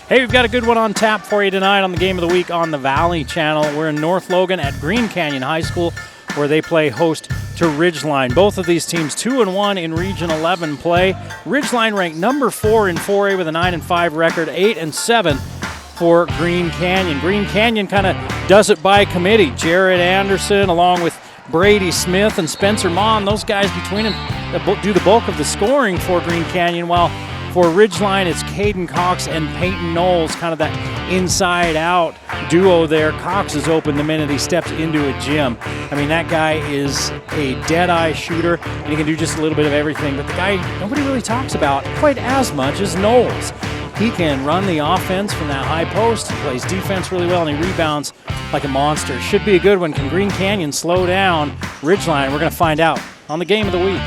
Hey, we've got a good one on tap for you tonight on the Game of the Week on the Valley Channel. We're in North Logan at Green Canyon High School, where they play host to Ridgeline. Both of these teams 2-1 in Region 11 play. Ridgeline ranked number 4 in 4A with a 9-5 record, 8-7 for Green Canyon. Green Canyon kind of does it by committee. Jared Anderson along with Brady Smith and Spencer Mon, those guys between them do the bulk of the scoring for Green Canyon, while for Ridgeline, it's Caden Cox and Peyton Knowles, kind of that inside-out duo there. Cox is open the minute he steps into a gym. I mean, that guy is a dead-eye shooter, and he can do just a little bit of everything. But the guy nobody really talks about quite as much as Knowles. He can run the offense from that high post. He plays defense really well, and he rebounds like a monster. Should be a good one. Can Green Canyon slow down Ridgeline? We're going to find out on the Game of the Week.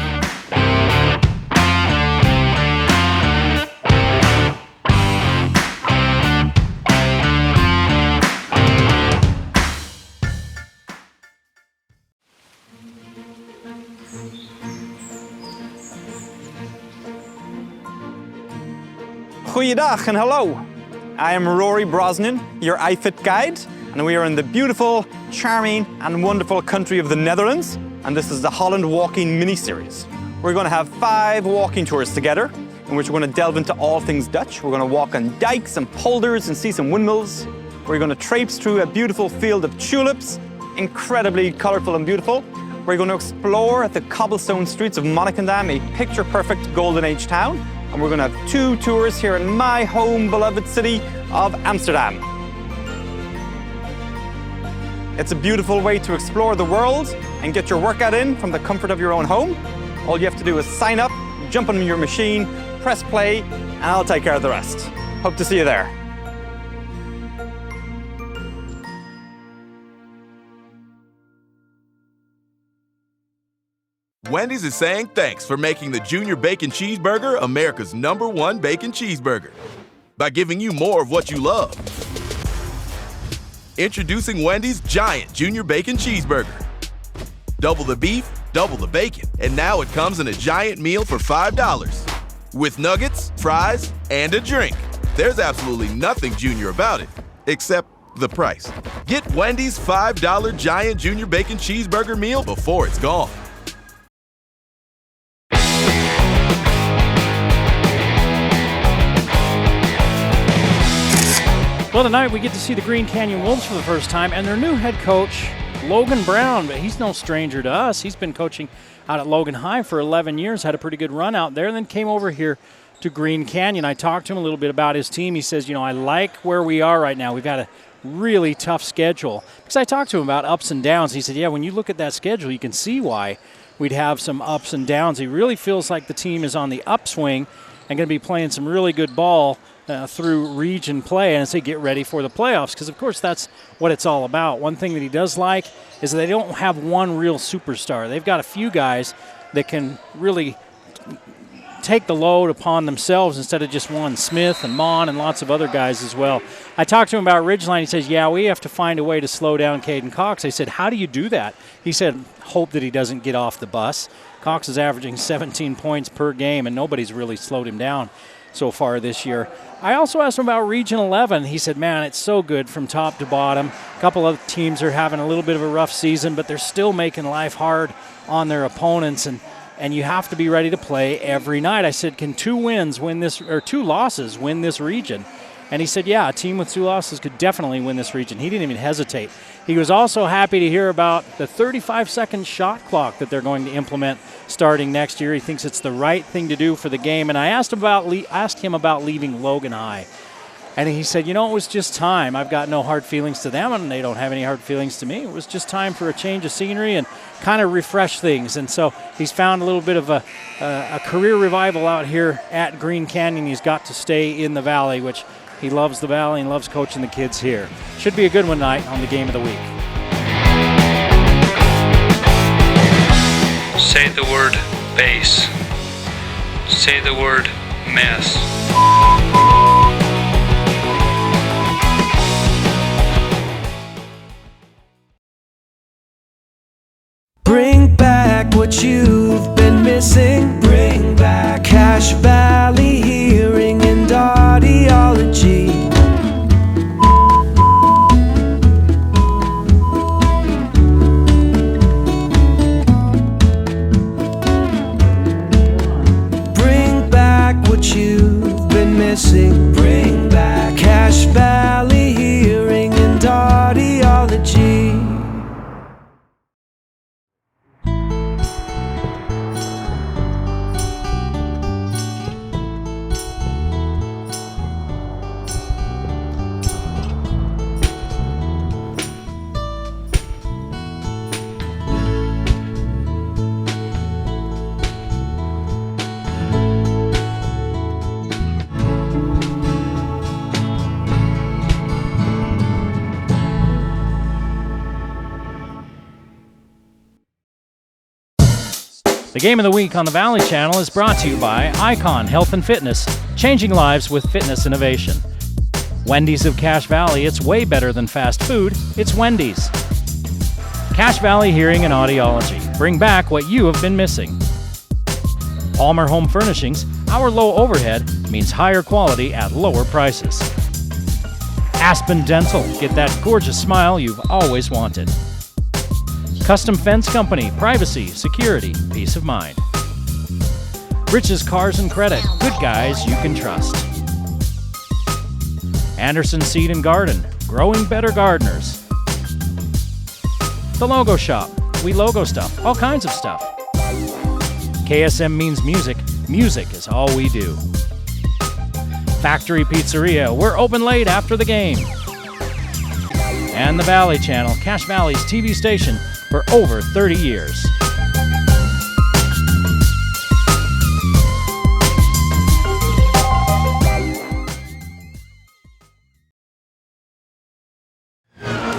Goeiedag and hello. I am Rory Brosnan, your iFit guide, and we are in the beautiful, charming and wonderful country of the Netherlands, and this is the Holland Walking mini-series. We're going to have 5 walking tours together, in which we're going to delve into all things Dutch. We're going to walk on dikes and polders and see some windmills. We're going to traipse through a beautiful field of tulips, incredibly colourful and beautiful. We're going to explore the cobblestone streets of Monnikendam, a picture-perfect Golden Age town. And we're going to have 2 tours here in my home beloved city of Amsterdam. It's a beautiful way to explore the world and get your workout in from the comfort of your own home. All you have to do is sign up, jump on your machine, press play, and I'll take care of the rest. Hope to see you there. Wendy's is saying thanks for making the Junior Bacon Cheeseburger America's #1 bacon cheeseburger by giving you more of what you love. Introducing Wendy's Giant Junior Bacon Cheeseburger. Double the beef, double the bacon, and now it comes in a giant meal for $5 with nuggets, fries, and a drink. There's absolutely nothing junior about it, except the price. Get Wendy's $5 Giant Junior Bacon Cheeseburger meal before it's gone. Well, tonight we get to see the Green Canyon Wolves for the first time, and their new head coach, Logan Brown. But he's no stranger to us. He's been coaching out at Logan High for 11 years, had a pretty good run out there, and then came over here to Green Canyon. I talked to him a little bit about his team. He says, I like where we are right now. We've got a really tough schedule. Because I talked to him about ups and downs. He said, yeah, when you look at that schedule, you can see why we'd have some ups and downs. He really feels like the team is on the upswing and going to be playing some really good ball through region play, and say get ready for the playoffs, because of course that's what it's all about. One thing that he does like is that they don't have one real superstar. They've got a few guys that can really take the load upon themselves instead of just one. Smith and Mon and lots of other guys as well. I talked to him about Ridgeline. He says, yeah, we have to find a way to slow down Caden Cox. I said, how do you do that? He said, hope that he doesn't get off the bus. Cox is averaging 17 points per game, and nobody's really slowed him down so far this year. I also asked him about Region 11. He said, man, it's so good from top to bottom. A couple of teams are having a little bit of a rough season, but they're still making life hard on their opponents, and you have to be ready to play every night. I said, can 2 losses win this region? And he said, yeah, a team with 2 losses could definitely win this region. He didn't even hesitate. He was also happy to hear about the 35-second shot clock that they're going to implement starting next year. He thinks it's the right thing to do for the game. And I asked him about leaving Logan High. And he said, it was just time. I've got no hard feelings to them, and they don't have any hard feelings to me. It was just time for a change of scenery and kind of refresh things. And so he's found a little bit of a career revival out here at Green Canyon. He's got to stay in the Valley, which he loves the Valley and loves coaching the kids here. Should be a good one tonight on the Game of the Week. Say the word base. Say the word mess. Bring back what you've been missing. Bring back Cache Valley Hearing and Audiology. missing. Bring back Cache Valley Hearing and Audiology. The Game of the Week on the Valley Channel is brought to you by Icon Health and Fitness, changing lives with fitness innovation. Wendy's of Cache Valley, it's way better than fast food, it's Wendy's. Cache Valley Hearing and Audiology, bring back what you have been missing. Palmer Home Furnishings, our low overhead means higher quality at lower prices. Aspen Dental, get that gorgeous smile you've always wanted. Custom Fence Company, privacy, security, peace of mind. Rich's Cars and Credit, good guys you can trust. Anderson Seed and Garden, growing better gardeners. The Logo Shop, we logo stuff, all kinds of stuff. KSM means music, music is all we do. Factory Pizzeria, we're open late after the game. And the Valley Channel, Cache Valley's TV station for over 30 years.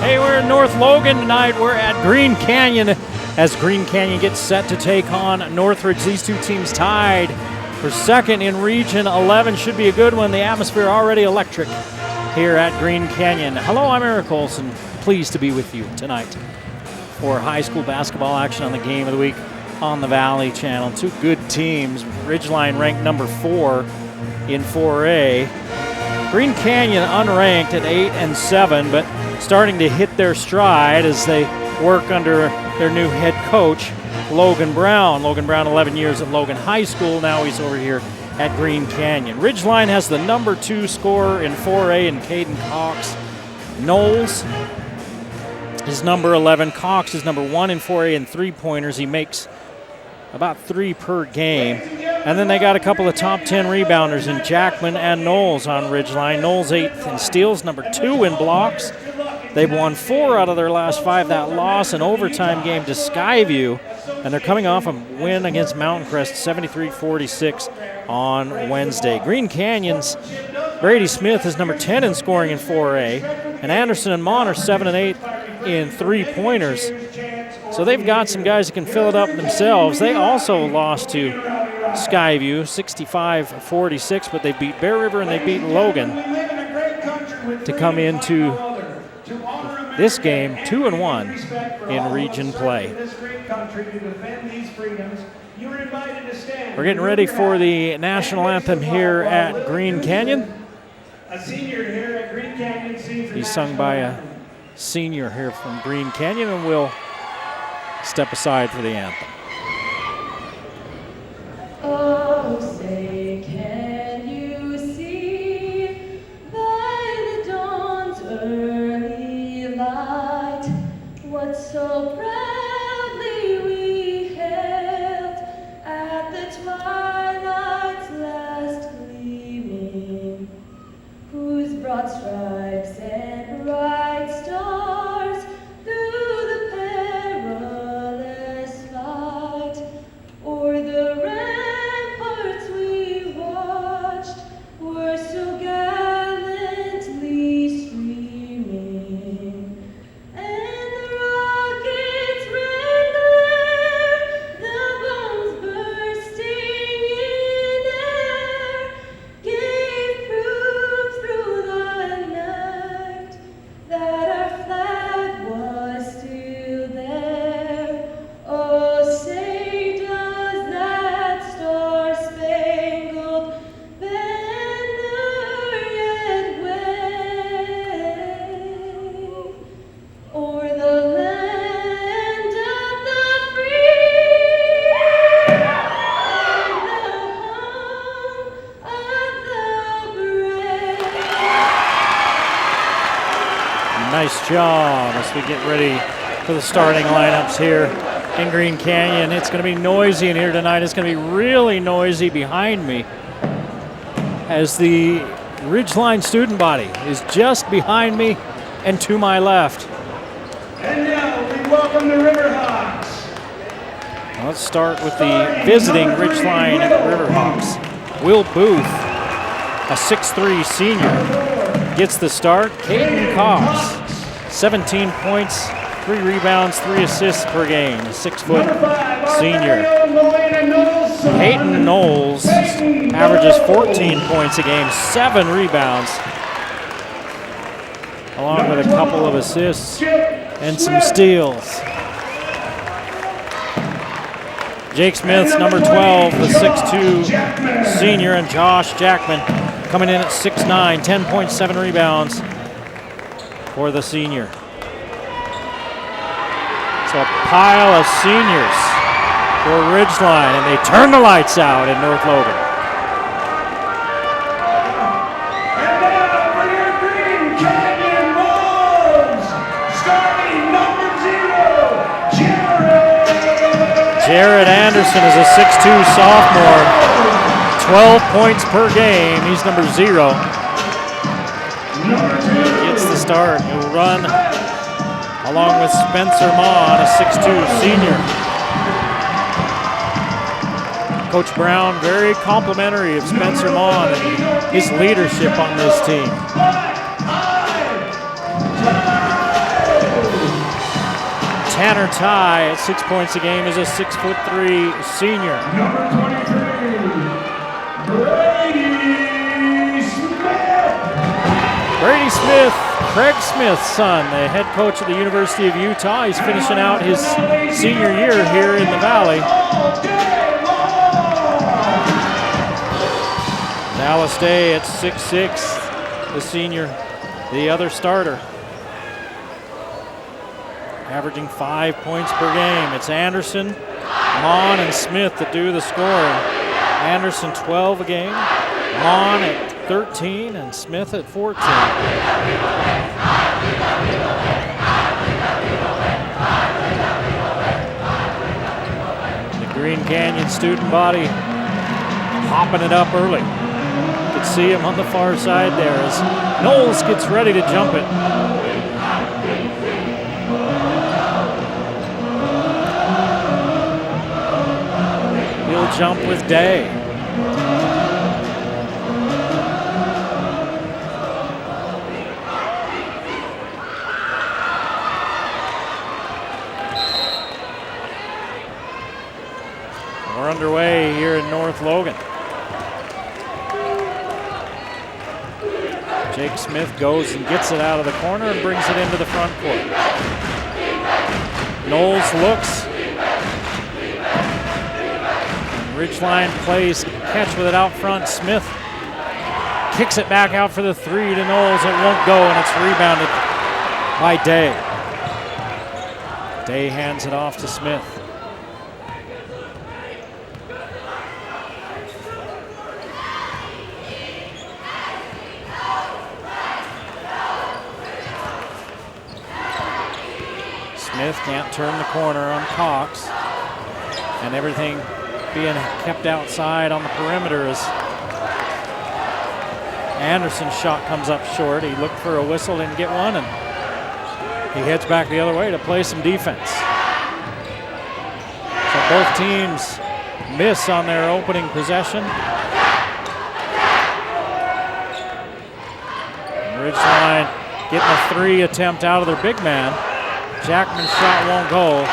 Hey, we're in North Logan tonight. We're at Green Canyon as Green Canyon gets set to take on Northridge. These two teams tied for second in Region 11. Should be a good one. The atmosphere already electric here at Green Canyon. Hello, I'm Eric Olson. Pleased to be with you tonight for high school basketball action on the Game of the Week on the Valley Channel. Two good teams. Ridgeline ranked number 4 in 4A. Green Canyon unranked at 8-7, but starting to hit their stride as they work under their new head coach, Logan Brown. Logan Brown, 11 years at Logan High School. Now he's over here at Green Canyon. Ridgeline has the number 2 scorer in 4A in Caden Cox. Knowles is number 11. Cox is number 1 in 4A in three-pointers. He makes about 3 per game. And then they got a couple of top 10 rebounders in Jackman and Knowles on Ridgeline. Knowles 8th in steals, number 2 in blocks. They've won 4 out of their last 5. That loss in overtime game to Skyview. And they're coming off a win against Mountain Crest, 73-46 on Wednesday. Green Canyon's Brady Smith is number 10 in scoring in 4A. And Anderson and Mon are 7 and 8 in three-pointers. So they've got some guys that can fill it up themselves. They also lost to Skyview, 65-46, but they beat Bear River and they beat Logan to come into this game 2-1 in region play. We're getting ready for the national anthem here at Green Canyon. He's sung by a senior here from Green Canyon, and we'll step aside for the anthem. Oh, say, can you see by the dawn's early light what so proudly we hailed at the twilight's last gleaming, whose broad stripes and bright stars through the perilous fight nice job as we get ready for the starting lineups here in Green Canyon. It's going to be noisy in here tonight. It's going to be really noisy behind me as the Ridgeline student body is just behind me and to my left. And now we welcome the Riverhawks. Let's start with the visiting Ridgeline Riverhawks. Will Booth, a 6'3" senior, gets the start. Caden Cox, 17 points, 3 rebounds, 3 assists per game, a 6-foot senior. Peyton Knowles averages 14 points a game, 7 rebounds, along with a couple of assists and some steals. Jake Smith's number 12, the 6'2" senior, and Josh Jackman coming in at 6'9", 10.7 rebounds for the senior. So a pile of seniors for Ridgeline, and they turn the lights out in North Logan. And now for your Green Canyon Wolves, starting number 0, Jared Anderson is a 6'2" sophomore, 12 points per game. He's number 0. He gets the start. He'll run along with Spencer Mon, a 6'2" senior. Coach Brown very complimentary of Spencer Mon and his leadership on this team. Tanner Ty at 6 points a game is a 6'3" senior. number 23, Brady Smith. Brady Smith, Craig Smith's son, the head coach at the University of Utah. He's finishing out his senior year here in the Valley. Dallas Day at 6'6", the senior, the other starter, averaging 5 points per game. It's Anderson, Mon, and Smith that do the scoring. Anderson 12 a game, Mon at 13, and Smith at 14. The Green Canyon student body hopping it up early. You can see him on the far side there as Knowles gets ready to jump it. He'll jump with Day. We're underway here in North Logan. Jake Smith goes and gets it out of the corner and brings it into the front court. Knowles looks. Ridgeline plays catch with it out front. Smith kicks it back out for the 3 to Knowles. It won't go, and it's rebounded by Day. Day hands it off to Smith. Smith can't turn the corner on Cox, and everything being kept outside on the perimeter as Anderson's shot comes up short. He looked for a whistle, didn't get one, and he heads back the other way to play some defense. So both teams miss on their opening possession. Ridgeline getting a 3 attempt out of their big man. Jackman's shot won't go.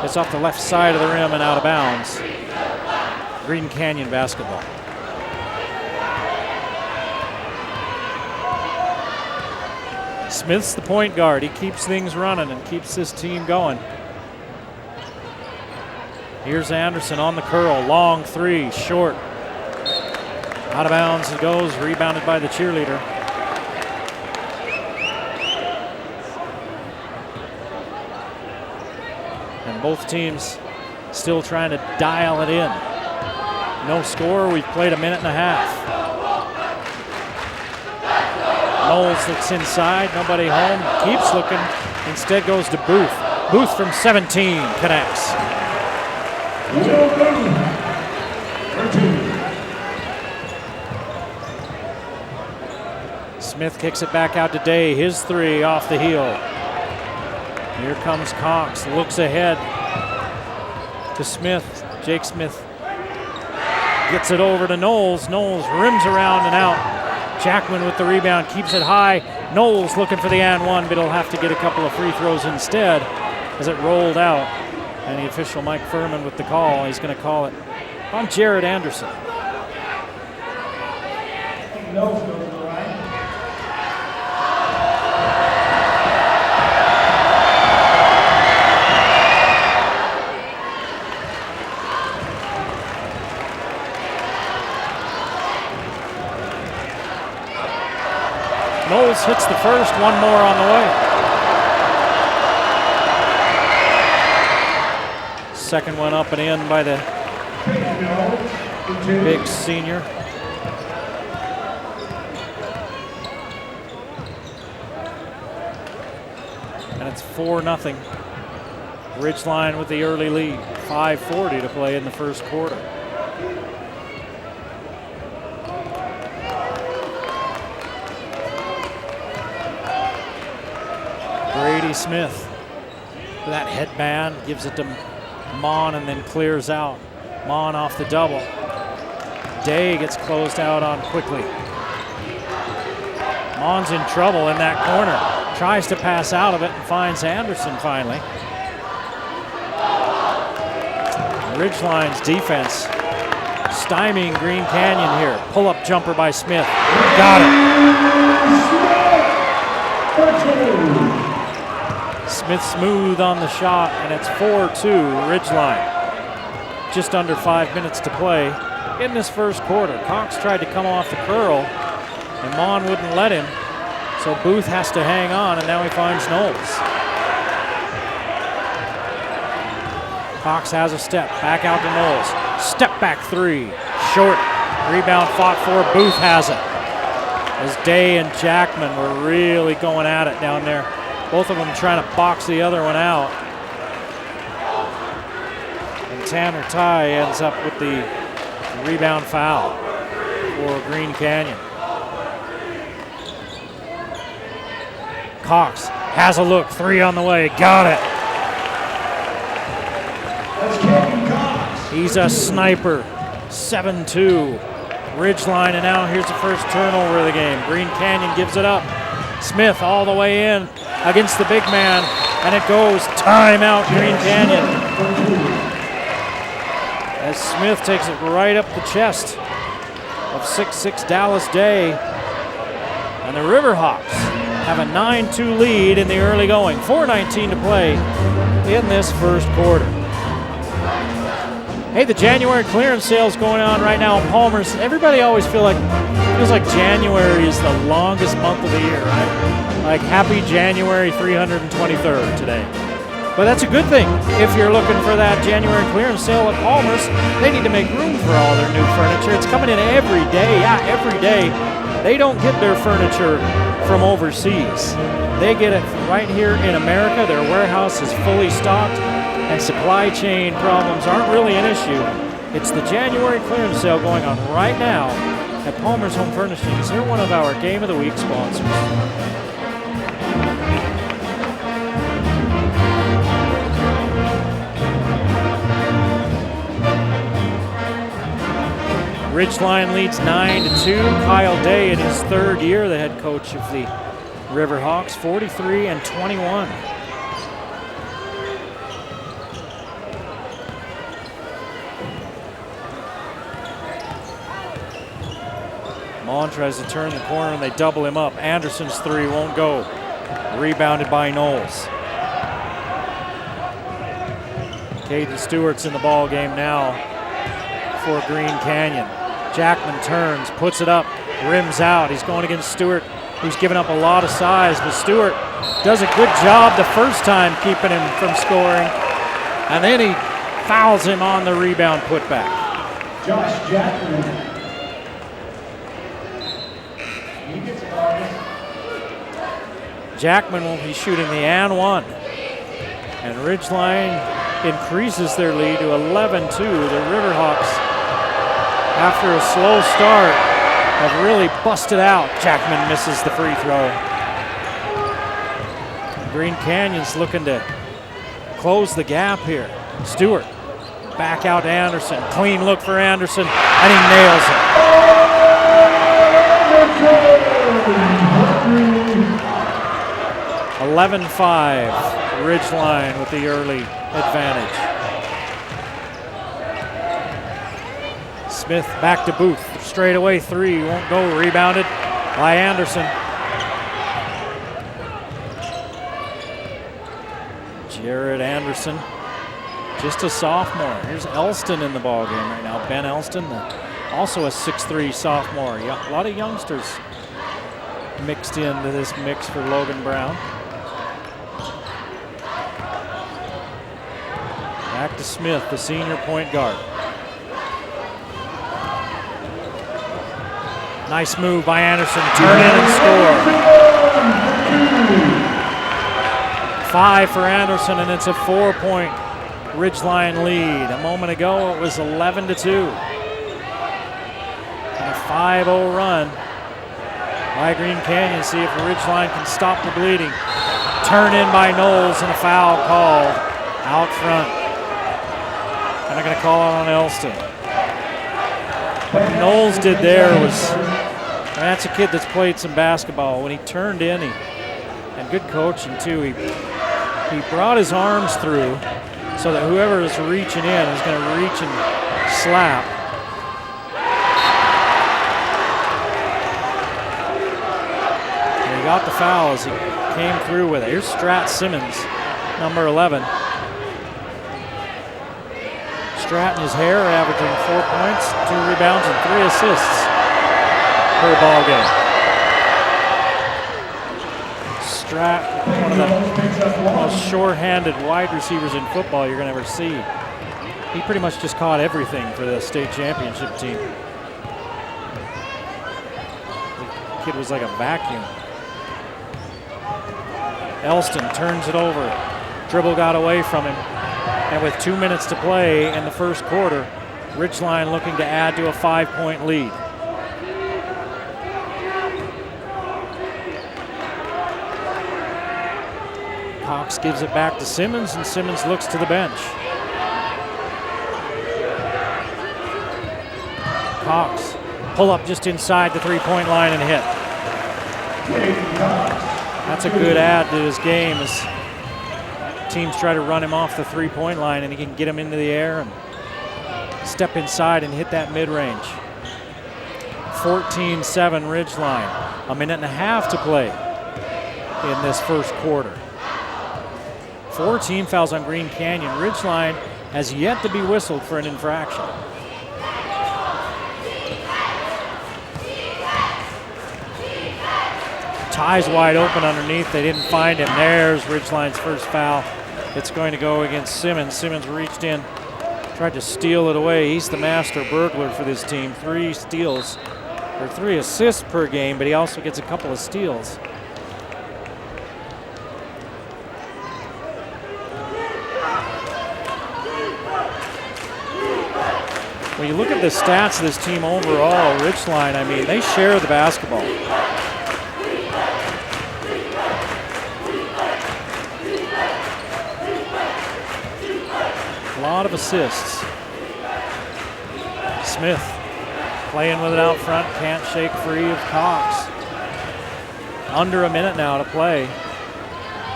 It's off the left side of the rim and out of bounds. Green Canyon basketball. Smith's the point guard. He keeps things running and keeps this team going. Here's Anderson on the curl. Long 3, short. Out of bounds it goes, rebounded by the cheerleader. And both teams still trying to dial it in. No score, we've played a minute and a half. Knowles looks inside, nobody home, keeps looking, instead goes to Booth. Booth from 17 connects. Smith kicks it back out to Day, his three off the heel. Here comes Cox, looks ahead to Smith. Jake Smith gets it over to Knowles. Knowles rims around and out. Jackman with the rebound, keeps it high. Knowles looking for the and one, but he'll have to get a couple of free throws instead as it rolled out. And the official, Mike Furman, with the call. He's going to call it on Jared Anderson. Knowles goes to the right. Knowles hits the first, one more on the way. Second one up and in by the big senior. And it's 4-0. Ridgeline with the early lead. 5:40 to play in the first quarter. Brady Smith, that headband, gives it to Mon and then clears out. Mon off the double. Day gets closed out on quickly. Mon's in trouble in that corner. Tries to pass out of it and finds Anderson finally. Ridgeline's defense stymieing Green Canyon here. Pull-up jumper by Smith. Got it. Smith smooth on the shot, and it's 4-2 Ridgeline. Just under 5 minutes to play in this first quarter. Cox tried to come off the curl, and Mon wouldn't let him, so Booth has to hang on, and now he finds Knowles. Cox has a step, back out to Knowles. Step back three, short. Rebound fought for, Booth has it. As Day and Jackman were really going at it down there. Both of them trying to box the other one out. And Tanner Ty ends up with the rebound foul for Green Canyon. Cox has a look, three on the way, got it. He's a sniper, 7-2. Ridgeline, and now here's the first turnover of the game. Green Canyon gives it up. Smith all the way in against the big man, and it goes timeout Green Canyon. As Smith takes it right up the chest of 6'6" Dallas Day. And the Riverhawks have a 9-2 lead in the early going. 4:19 to play in this first quarter. Hey, the January clearance sale's going on right now in Palmer's. Everybody always feels like January is the longest month of the year, right? Like happy January 323rd today. But that's a good thing. If you're looking for that January clearance sale at Palmer's, they need to make room for all their new furniture. It's coming in every day. Yeah, every day. They don't get their furniture from overseas. They get it from right here in America. Their warehouse is fully stocked, and supply chain problems aren't really an issue. It's the January clearance sale going on right now at Palmer's Home Furnishings. They're one of our Game of the Week sponsors. Ridgeline leads 9-2. Kyle Day in his third year, the head coach of the Riverhawks, 43-21. Mon tries to turn the corner and they double him up. Anderson's three won't go. Rebounded by Knowles. Caden Stewart's in the ball game now for Green Canyon. Jackman turns, puts it up, rims out. He's going against Stewart, who's given up a lot of size, but Stewart does a good job the first time keeping him from scoring, and then he fouls him on the rebound putback. Josh Jackman. He gets fouled. Jackman will be shooting the and one. And Ridgeline increases their lead to 11-2. The Riverhawks, after a slow start, have really busted out. Jackman misses the free throw. Green Canyon's looking to close the gap here. Stewart back out to Anderson. Clean look for Anderson, and he nails it. 11-5, Ridgeline with the early advantage. Smith back to Booth. Straight away three, won't go. Rebounded by Anderson. Jared Anderson, just a sophomore. Here's Elston in the ballgame right now. Ben Elston, also a 6'3" sophomore. A lot of youngsters mixed into this mix for Logan Brown. Back to Smith, the senior point guard. Nice move by Anderson. Turn in and score. 5 for Anderson, and it's a 4-point Ridgeline lead. A moment ago, it was 11-2. And a 5-0 run by Green Canyon. See if Ridgeline can stop the bleeding. Turn in by Knowles, and a foul called out front. And they're going to call it on Elston. What Knowles did there was, that's a kid that's played some basketball. When he turned in, and good coaching too, he brought his arms through so that whoever is reaching in is going to reach and slap. And he got the foul as he came through with it. Here's Strat Simmons, number 11. Strat in his hair, averaging 4 points, 2 rebounds, and 3 assists per ball game. Strat, one of the most sure-handed wide receivers in football you're going to ever see. He pretty much just caught everything for the state championship team. The kid was like a vacuum. Elston turns it over. Dribble got away from him. And with 2 minutes to play in the first quarter, Ridgeline looking to add to a 5-point lead. Cox gives it back to Simmons, and Simmons looks to the bench. Cox pull up just inside the 3-point line and hit. That's a good add to his game as teams try to run him off the 3-point line, and he can get him into the air and step inside and hit that mid-range. 14-7 Ridgeline. A minute and a half to play in this first quarter. 4 team fouls on Green Canyon. Ridgeline has yet to be whistled for an infraction. Ty's wide open underneath. They didn't find him. There's Ridgeline's first foul. It's going to go against Simmons. Simmons reached in, tried to steal it away. He's the master burglar for this team. 3 steals, or 3 assists per game, but he also gets a couple of steals. When you look at the stats of this team overall, Ridgeline, I mean, they share the basketball. A lot of assists. Smith playing with it out front, can't shake free of Cox. Under a minute now to play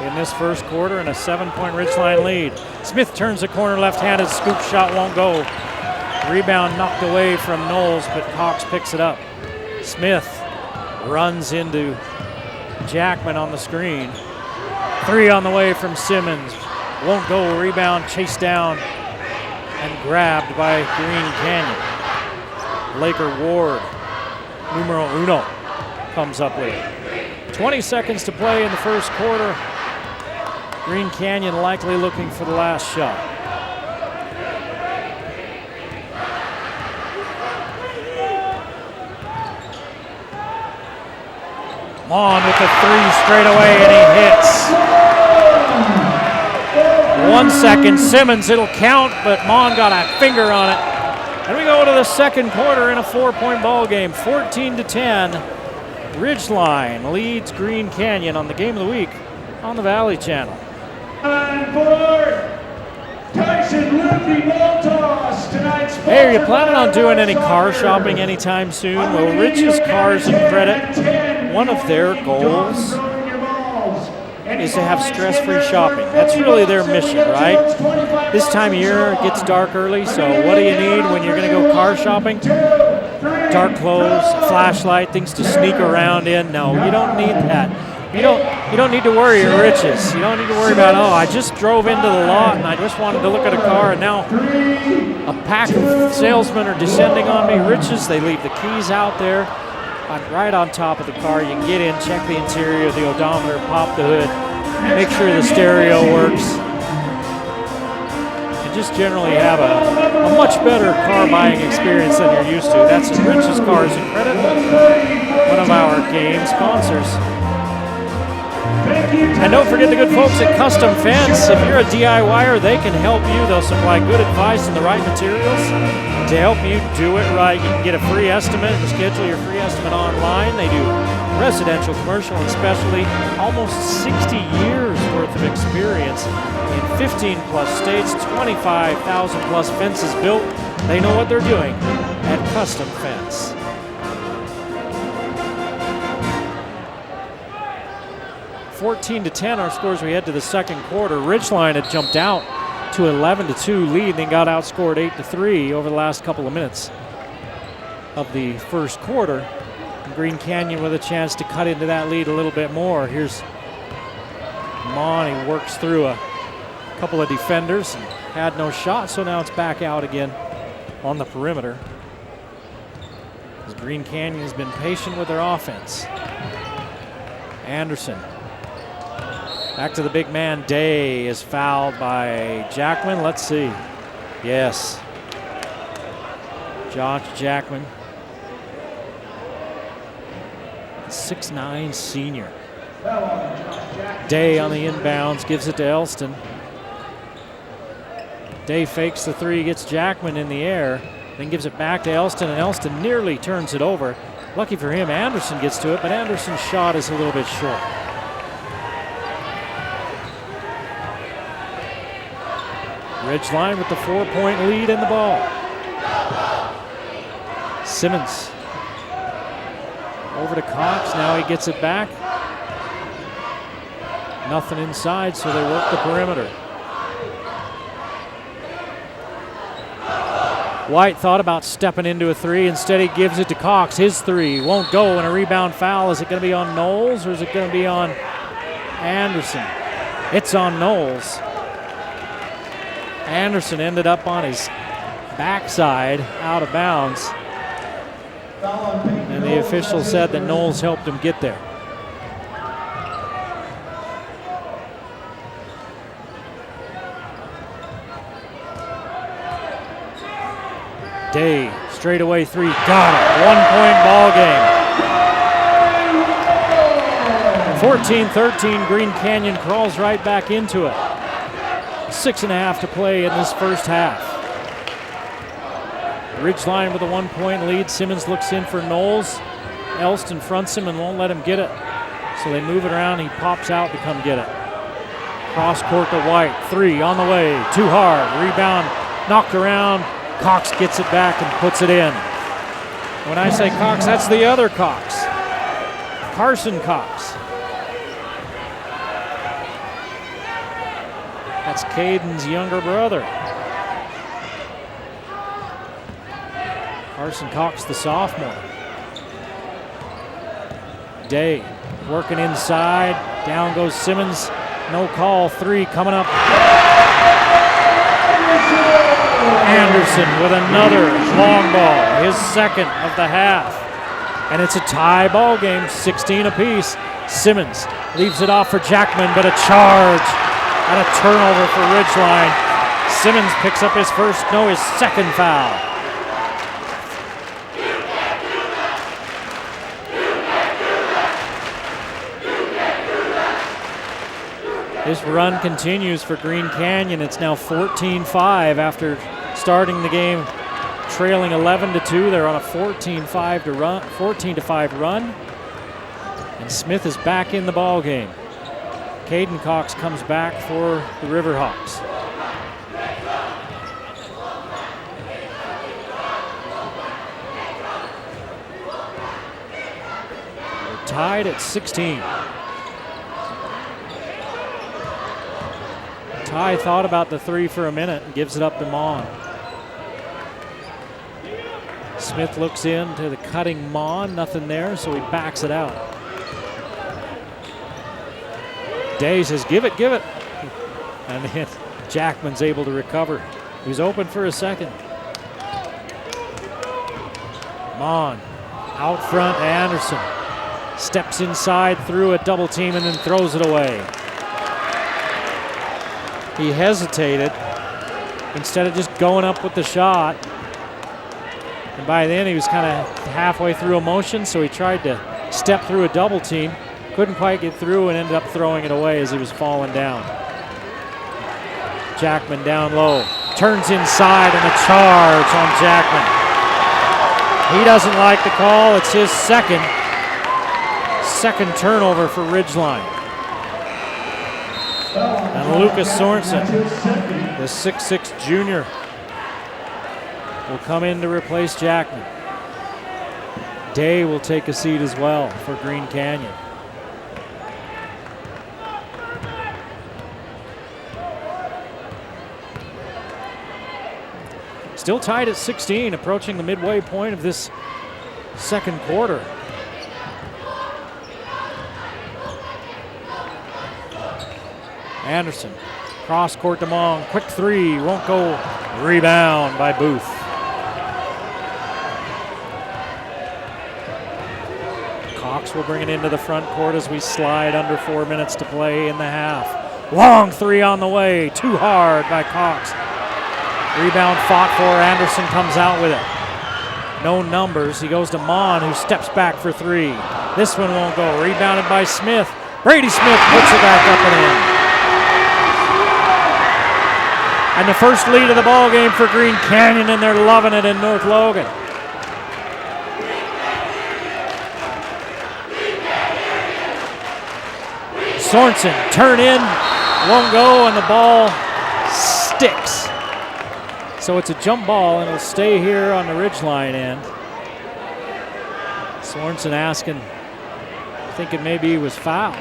in this first quarter, and a 7-point Ridgeline lead. Smith turns the corner left-handed, scoop shot won't go. Rebound knocked away from Knowles, but Cox picks it up. Smith runs into Jackman on the screen. 3 on the way from Simmons. Won't go. Rebound chased down and grabbed by Green Canyon. Laker Ward, numero uno, comes up with it. 20 seconds to play in the first quarter. Green Canyon likely looking for the last shot. Mon with the 3 straight away, and he hits. 1 second, Simmons, it'll count, but Mon got a finger on it. And we go to the second quarter in a 4-point ball game, 14-10. Ridgeline leads Green Canyon on the Game of the Week on the Valley Channel. And for Tyson Luffy Maltos, tonight's Hey, are you planning on doing any car shopping anytime soon? Well, Rich's Cars and Credit, one of their goals is to have stress-free shopping. That's really their mission, right? This time of year, it gets dark early, so what do you need when you're going to go car shopping? Dark clothes, a flashlight, things to sneak around in. No, you don't need that. You don't need to worry at Rich's. You don't need to worry about, oh, I just drove into the lot and I just wanted to look at a car and now a pack of salesmen are descending on me. Rich's, they leave the keys out there right on top of the car. You can get in, check the interior, the odometer, pop the hood, make sure the stereo works, and just generally have a much better car buying experience than you're used to. That's Rich's Cars and Credit, one of our game sponsors. And don't forget the good folks at Custom Fence. If you're a DIYer, they can help you. They'll supply good advice and the right materials to help you do it right. You can get a free estimate and schedule your free estimate online. They do residential, commercial, and specialty. Almost 60 years worth of experience in 15 plus states, 25,000 plus fences built. They know what they're doing at Custom Fence. 14-10 our scores. We head to the second quarter. Ridgeline had jumped out to 11-2 lead and then got outscored 8-3 over the last couple of minutes of the first quarter. And Green Canyon with a chance to cut into that lead a little bit more. Here's Mon. He works through a couple of defenders and had no shot, so now it's back out again on the perimeter. As Green Canyon has been patient with their offense. Anderson. Back to the big man. Day is fouled by Jackman. Let's see. Yes. Josh Jackman. 6'9" senior. Day on the inbounds, gives it to Elston. Day fakes the 3, gets Jackman in the air, then gives it back to Elston, and Elston nearly turns it over. Lucky for him, Anderson gets to it, but Anderson's shot is a little bit short. Ridgeline with the 4-point lead in the ball. Simmons over to Cox. Now he gets it back. Nothing inside, so they work the perimeter. White thought about stepping into a 3. Instead, he gives it to Cox. His 3 won't go, and a rebound foul. Is it going to be on Knowles, or is it going to be on Anderson? It's on Knowles. Anderson ended up on his backside, out of bounds. And the official said that Knowles helped him get there. Day, straightaway 3, got it. 1-point ball game. 14-13, Green Canyon crawls right back into it. 6.5 to play in this first half. Ridgeline with a 1-point lead. Simmons looks in for Knowles. Elston fronts him and won't let him get it. So they move it around. He pops out to come get it. Cross court to White. 3 on the way. Too hard. Rebound knocked around. Cox gets it back and puts it in. When I say Cox, that's the other Cox. Carson Cox. That's Caden's younger brother. Carson Cox, the sophomore. Day working inside. Down goes Simmons. No call. 3 coming up. Anderson with another long ball. His second of the half. And it's a tie ball game, 16 apiece. Simmons leaves it off for Jackman, but a charge and a turnover for Ridgeline. Simmons picks up his second foul. This run continues for Green Canyon. It's now 14-5 after starting the game trailing 11-2. They're on a 14-5 run. And Smith is back in the ball game. Caden Cox comes back for the Riverhawks. We're tied at 16. Ty thought about the three for a minute and gives it up to Mon. Smith looks in to the cutting Mon, nothing there, so he backs it out. Day says, give it. And then Jackman's able to recover. He's open for a second. Mon out front, Anderson steps inside through a double team and then throws it away. He hesitated instead of just going up with the shot. And by then he was kind of halfway through a motion, so he tried to step through a double team. Couldn't quite get through and ended up throwing it away as he was falling down. Jackman down low, turns inside and a charge on Jackman. He doesn't like the call. It's his second turnover for Ridgeline. And Lucas Sorensen, the 6'6" junior, will come in to replace Jackman. Day will take a seat as well for Green Canyon. Still tied at 16, approaching the midway point of this second quarter. Anderson, cross court to Mong, quick three, won't go. Rebound by Booth. Cox will bring it into the front court as we slide under 4 minutes to play in the half. Long three on the way, too hard by Cox. Rebound fought for, Anderson comes out with it. No numbers, he goes to Mon, who steps back for three. This one won't go, rebounded by Smith. Brady Smith puts it back up and in. And the first lead of the ball game for Green Canyon, and they're loving it in North Logan. Sorensen, turn in, won't go, and the ball sticks. So it's a jump ball, and it'll stay here on the Ridgeline end. Sorensen asking, thinking maybe he was fouled.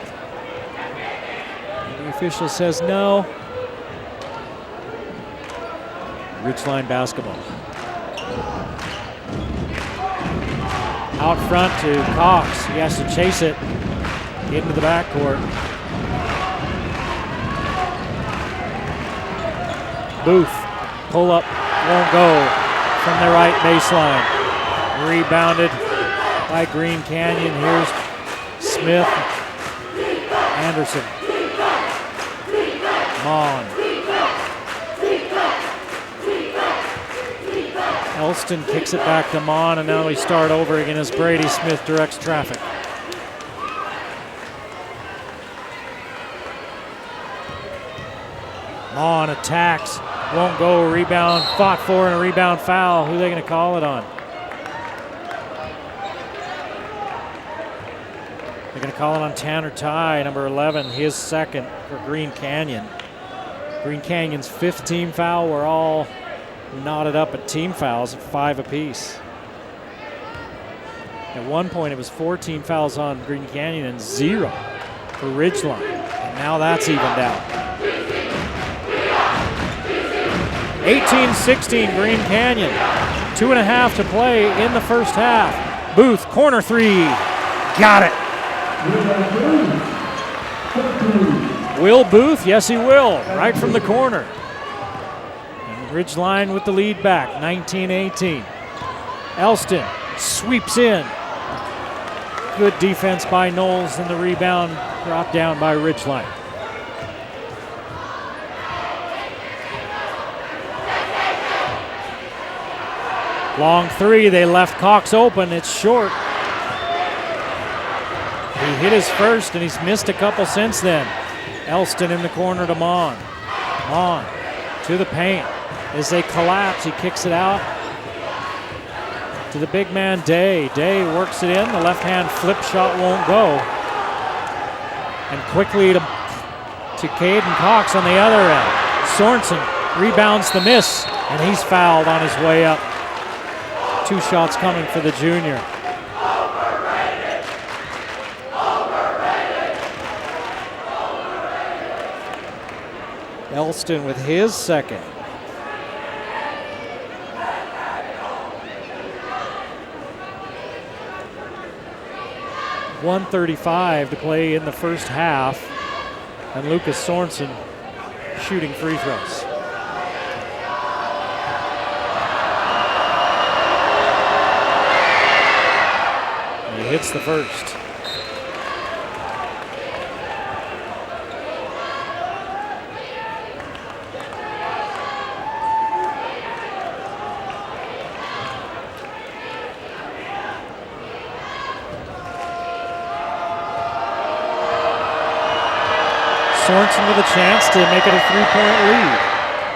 And the official says no. Ridgeline basketball. Out front to Cox. He has to chase it into the backcourt. Booth, pull up, won't go from the right baseline. Rebounded by Green Canyon. Here's Smith, Anderson, Mon. Elston kicks it back to Mon, and now we start over again as Brady Smith directs traffic. Mon attacks, won't go, rebound, fought for, and a rebound foul. Who are they going to call it on? They're going to call it on Tanner Ty, number 11, his second for Green Canyon. Green Canyon's fifth team foul. We're all knotted up at team fouls at 5 apiece. At one point, it was 14 fouls on Green Canyon and 0 for Ridgeline. And now that's evened out. 18-16 Green Canyon. 2.5 to play in the first half. Booth, corner three. Got it. Will Booth? Yes, he will. Right from the corner. And Ridgeline with the lead back, 19-18. Elston sweeps in. Good defense by Knowles, and the rebound brought down by Ridgeline. Long three, they left Cox open, it's short. He hit his first and he's missed a couple since then. Elston in the corner to Mon. Mon to the paint. As they collapse, he kicks it out to the big man, Day. Day works it in. The left-hand flip shot won't go. And quickly to Caden Cox on the other end. Sorensen rebounds the miss, and he's fouled on his way up. 2 shots coming for the junior. Elston with his second. .135 to play in the first half, and Lucas Sorensen shooting free throws. He hits the first. Sorensen with a chance to make it a 3-point lead,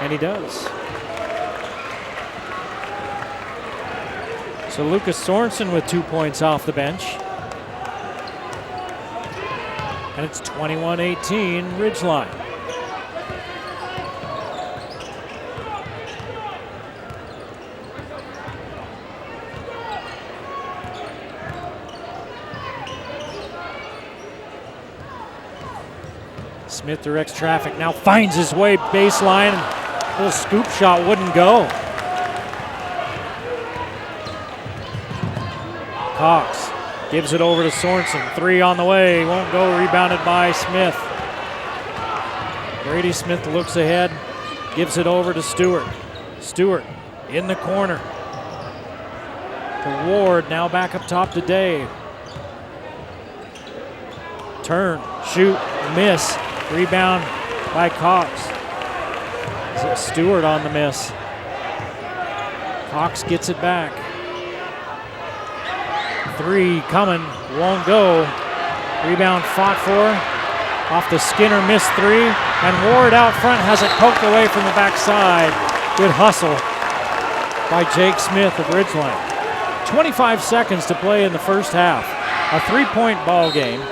and he does. So Lucas Sorensen with 2 points off the bench. And it's 21-18 Ridgeline. Smith directs traffic, now finds his way baseline. A little scoop shot wouldn't go. Cox gives it over to Sorensen. 3 on the way, won't go, rebounded by Smith. Brady Smith looks ahead, gives it over to Stewart. Stewart in the corner. To Ward, now back up top to Day. Turn, shoot, miss. Rebound by Cox. Is it Stewart on the miss? Cox gets it back. 3 coming, won't go. Rebound fought for. Off the Skinner, missed 3. And Ward out front has it poked away from the backside. Good hustle by Jake Smith of Ridgeline. 25 seconds to play in the first half. A 3-point ball game.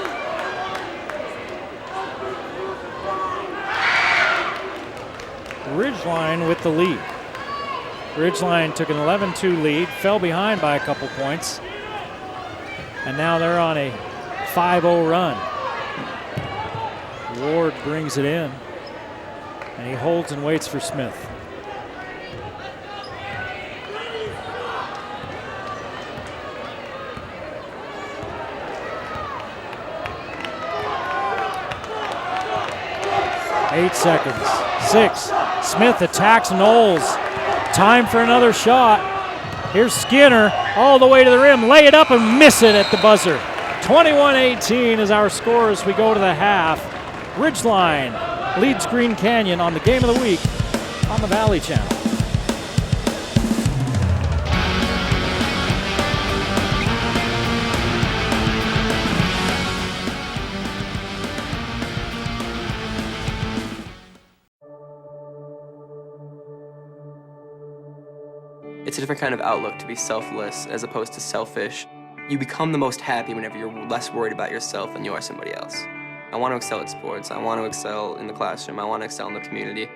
Ridgeline with the lead. Ridgeline took an 11-2 lead, fell behind by a couple points, and now they're on a 5-0 run. Ward brings it in, and he holds and waits for Smith. Eight seconds. 6. Smith attacks Knowles. Time for another shot. Here's Skinner all the way to the rim. Lay it up and miss it at the buzzer. 21-18 is our score as we go to the half. Ridgeline leads Green Canyon on the Game of the Week on the Valley Channel. It's a different kind of outlook to be selfless as opposed to selfish. You become the most happy whenever you're less worried about yourself than you are somebody else. I want to excel at sports. I want to excel in the classroom. I want to excel in the community.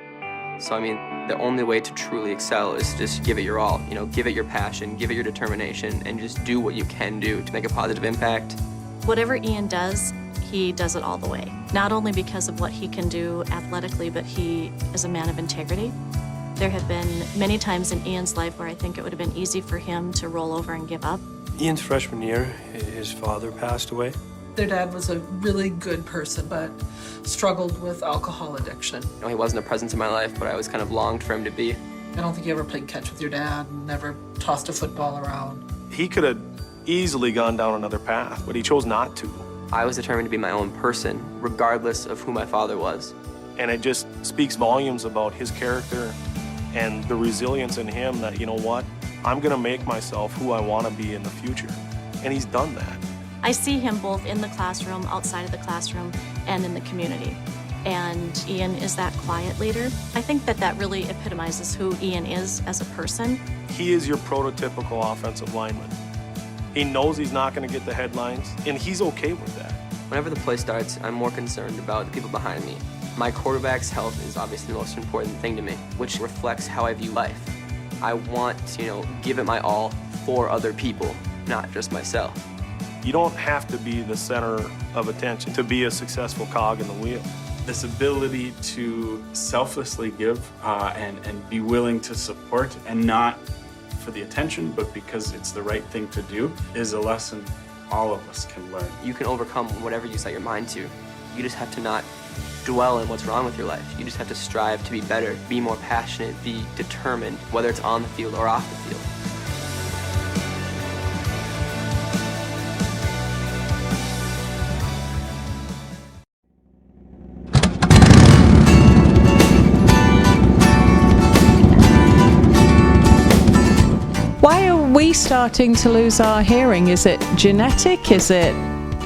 So, I mean, the only way to truly excel is to just give it your all. You know, give it your passion, give it your determination, and just do what you can do to make a positive impact. Whatever Ian does, he does it all the way. Not only because of what he can do athletically, but he is a man of integrity. There have been many times in Ian's life where I think it would have been easy for him to roll over and give up. Ian's freshman year, his father passed away. Their dad was a really good person, but struggled with alcohol addiction. You know, he wasn't a presence in my life, but I always kind of longed for him to be. I don't think you ever played catch with your dad, never tossed a football around. He could have easily gone down another path, but he chose not to. I was determined to be my own person, regardless of who my father was. And it just speaks volumes about his character and the resilience in him that, you know what, I'm gonna make myself who I wanna be in the future. And he's done that. I see him both in the classroom, outside of the classroom, and in the community. and Ian is that quiet leader. I think that really epitomizes who Ian is as a person. He is your prototypical offensive lineman. He knows he's not going to get the headlines, and he's okay with that. Whenever the play starts, I'm more concerned about the people behind me. My quarterback's health is obviously the most important thing to me, which reflects how I view life. I want to, give it my all for other people, not just myself. You don't have to be the center of attention to be a successful cog in the wheel. This ability to selflessly give and be willing to support, and not for the attention, but because it's the right thing to do, is a lesson all of us can learn. You can overcome whatever you set your mind to. You just have to not dwell in what's wrong with your life. You just have to strive to be better, be more passionate, be determined, whether it's on the field or off the field. Why are we starting to lose our hearing? Is it genetic? Is it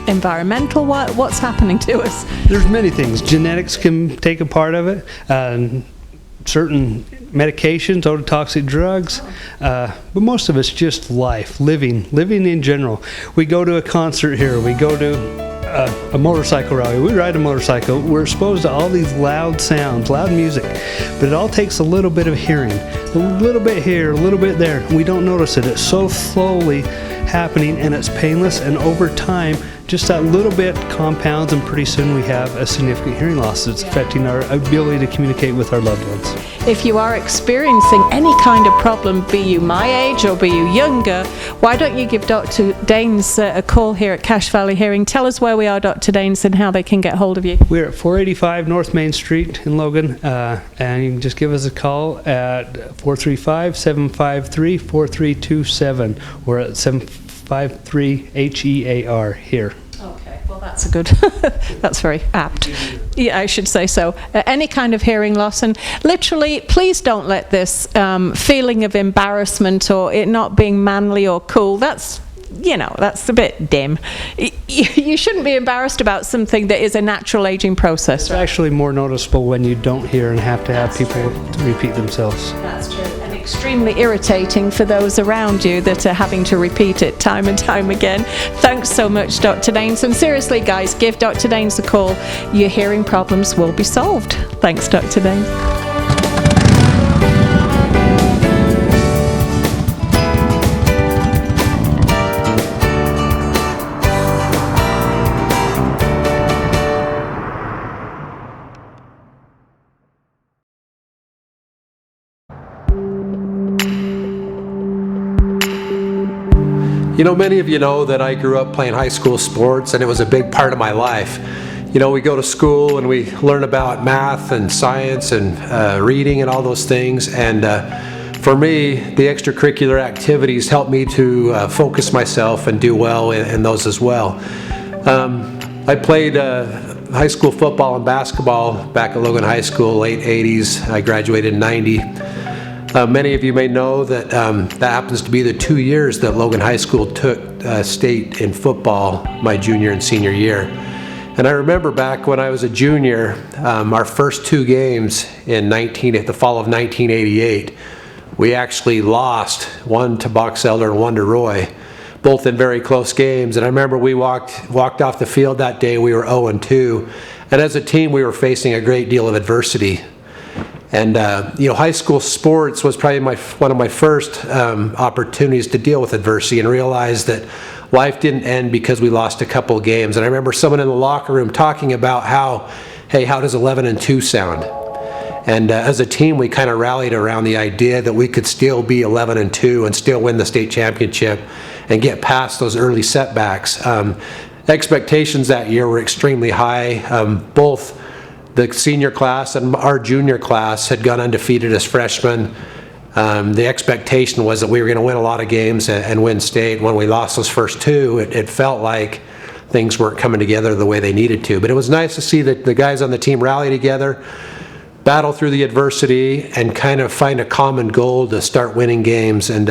environmental? What's happening to us? There's many things. Genetics can take a part of it. Certain medications, ototoxic drugs, but most of it's just life, living in general. We go to a concert here, we go to a motorcycle rally, we ride a motorcycle, we're exposed to all these loud sounds, loud music, but it all takes a little bit of hearing, a little bit here, a little bit there. We don't notice it. It's so slowly happening, and it's painless, and over time just that little bit compounds, and pretty soon we have a significant hearing loss that's affecting our ability to communicate with our loved ones. If you are experiencing any kind of problem, be you my age or be you younger, why don't you give Dr. Daines a call here at Cache Valley Hearing? Tell us where we are, Dr. Daines, and how they can get hold of you. We're at 485 North Main Street in Logan, and you can just give us a call at 435-753-4327. We're at 753-HEAR here. Okay, well that's a good, that's very apt. Yeah, I should say so. Any kind of hearing loss, and literally, please don't let this feeling of embarrassment or it not being manly or cool, that's a bit dim. You shouldn't be embarrassed about something that is a natural aging process. It's actually more noticeable when you don't hear and have to have people to repeat themselves. That's true. And extremely irritating for those around you that are having to repeat it time and time again. Thanks so much, Dr. Daines. And seriously, guys, give Dr. Daines a call. Your hearing problems will be solved. Thanks, Dr. Daines. Many of you know that I grew up playing high school sports, and it was a big part of my life. We go to school and we learn about math and science and reading and all those things, and for me, the extracurricular activities helped me to focus myself and do well in those as well. I played high school football and basketball back at Logan High School, late 80s. I graduated in 90. Many of you may know that that happens to be the 2 years that Logan High School took state in football my junior and senior year. And I remember back when I was a junior, our first 2 games in the fall of 1988, we actually lost, one to Box Elder and one to Roy, both in very close games. And I remember we walked off the field that day, we were 0-2, and as a team we were facing a great deal of adversity. And high school sports was probably one of my first opportunities to deal with adversity and realize that life didn't end because we lost a couple of games. And I remember someone in the locker room talking about how does 11-2 sound? And as a team, we kind of rallied around the idea that we could still be 11-2 and still win the state championship and get past those early setbacks. Expectations that year were extremely high. Both the senior class and our junior class had gone undefeated as freshmen. The expectation was that we were going to win a lot of games and win state. When we lost those first 2, it felt like things weren't coming together the way they needed to. But it was nice to see that the guys on the team rally together. battle through the adversity and kind of find a common goal to start winning games. And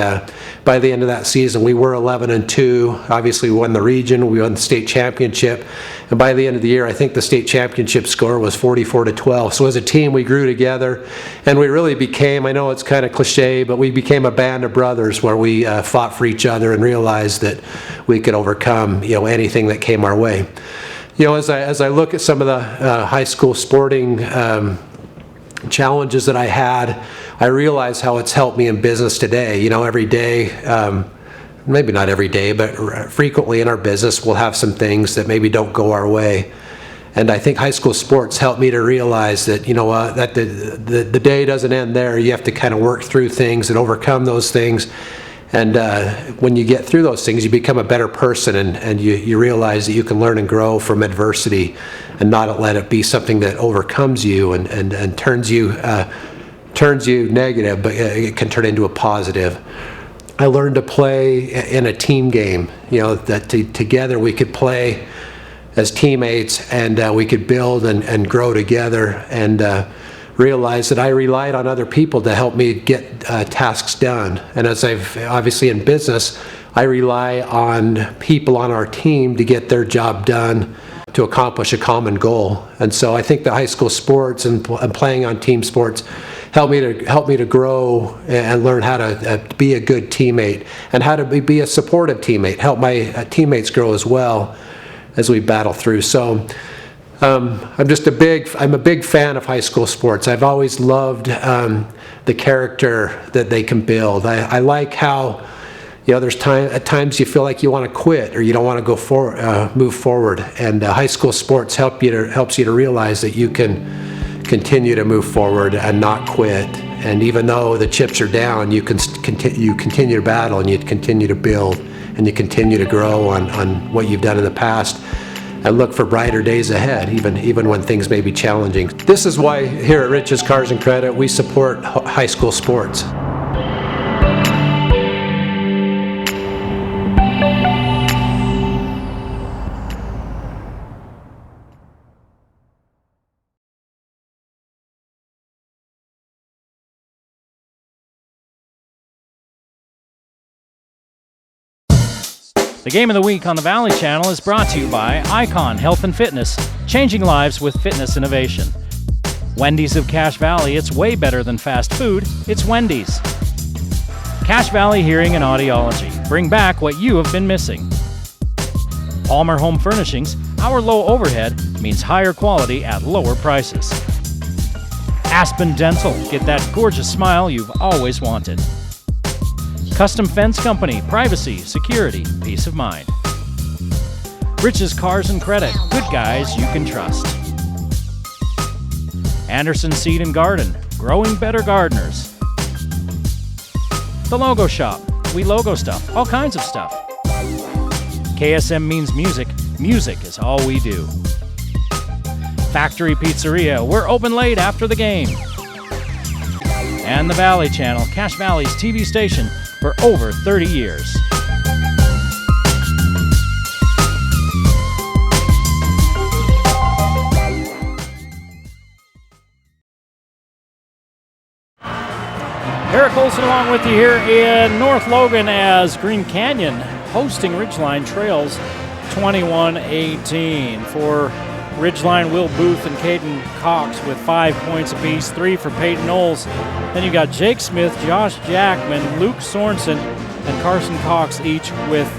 by the end of that season, we were 11-2. Obviously, we won the region, we won the state championship. And by the end of the year, I think the state championship score was 44-12. So as a team, we grew together, and we really became, I know it's kind of cliche, but we became a band of brothers where we fought for each other and realized that we could overcome, anything that came our way. As I look at some of the high school sporting challenges that I had, I realize how it's helped me in business today. Every day, maybe not every day, but frequently in our business, we'll have some things that maybe don't go our way. And I think high school sports helped me to realize that, that the day doesn't end there. You have to kind of work through things and overcome those things. And when you get through those things, you become a better person, and you realize that you can learn and grow from adversity and not let it be something that overcomes you and turns you negative, but it can turn into a positive. I learned to play in a team game, that together we could play as teammates, and we could build and grow together, and realized that I relied on other people to help me get tasks done. And as I've obviously in business, I rely on people on our team to get their job done to accomplish a common goal. And so I think the high school sports and playing on team sports helped me to grow and learn how to be a good teammate and how to be a supportive teammate, help my teammates grow as well as we battle through. So I'm a big fan of high school sports. I've always loved the character that they can build. I like how, there's at times you feel like you want to quit or you don't want to move forward. And high school sports helps you to realize that you can continue to move forward and not quit. And even though the chips are down, you continue to battle, and you continue to build, and you continue to grow on what you've done in the past, and look for brighter days ahead, even when things may be challenging. This is why here at Rich's Cars and Credit, we support high school sports. The Game of the Week on the Valley Channel is brought to you by Icon Health and Fitness, changing lives with fitness innovation. Wendy's of Cache Valley, it's way better than fast food, it's Wendy's. Cache Valley Hearing and Audiology, bring back what you have been missing. Palmer Home Furnishings, our low overhead means higher quality at lower prices. Aspen Dental, get that gorgeous smile you've always wanted. Custom Fence Company, privacy, security, peace of mind. Rich's Cars and Credit, good guys you can trust. Anderson Seed and Garden, growing better gardeners. The Logo Shop, we logo stuff, all kinds of stuff. KSM means music, music is all we do. Factory Pizzeria, we're open late after the game. And the Valley Channel, Cache Valley's TV station, for over 30 years. Eric Olson along with you here in North Logan as Green Canyon hosting Ridgeline Trails 21-18. For Ridgeline, Will Booth and Caden Cox with 5 points apiece, 3 for Peyton Knowles. Then you got Jake Smith, Josh Jackman, Luke Sorensen, and Carson Cox each with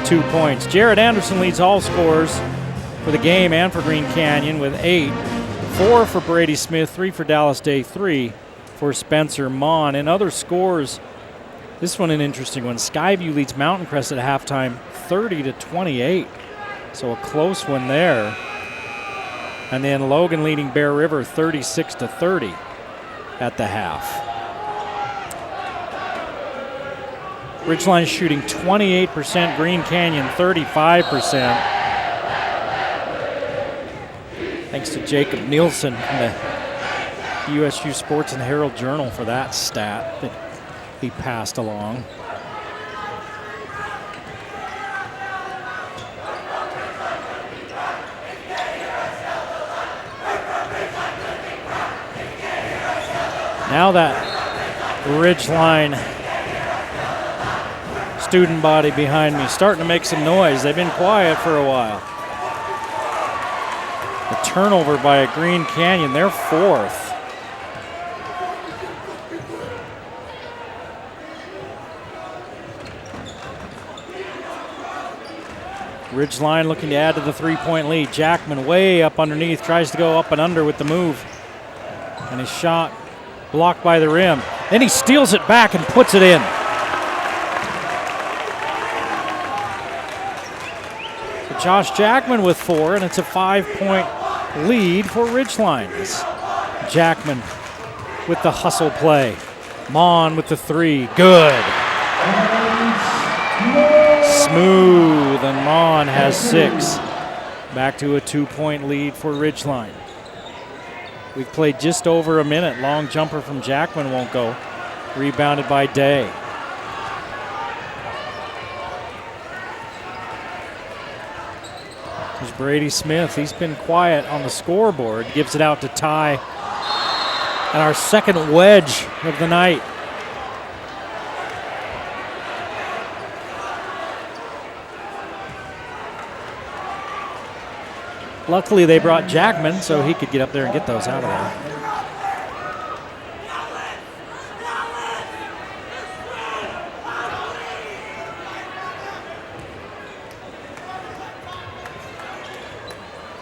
2 points. Jared Anderson leads all scorers for the game and for Green Canyon with 8. 4 for Brady Smith, 3 for Dallas Day, 3 for Spencer Mon. And other scores, this one an interesting one. Skyview leads Mountain Crest at halftime 30-28. So a close one there. And then Logan leading Bear River 36-30 at the half. Ridgeline shooting 28%, Green Canyon 35%. Thanks to Jacob Nielsen from the USU Sports and Herald Journal for that stat that he passed along. Now that Ridgeline student body behind me starting to make some noise. They've been quiet for a while. A turnover by a Green Canyon, their fourth. Ridgeline looking to add to the three-point lead. Jackman way up underneath, tries to go up and under with the move. And his shot blocked by the rim. Then he steals it back and puts it in. So Josh Jackman with 4, and it's a 5-point lead for Ridgeline. Jackman with the hustle play. Mon with the 3, good. Smooth, and Mon has 6. Back to a 2-point lead for Ridgeline. We've played just over a minute. Long jumper from Jackman won't go. Rebounded by Day. There's Brady Smith. He's been quiet on the scoreboard. Gives it out to Ty. And our second wedge of the night. Luckily, they brought Jackman so he could get up there and get those out of there.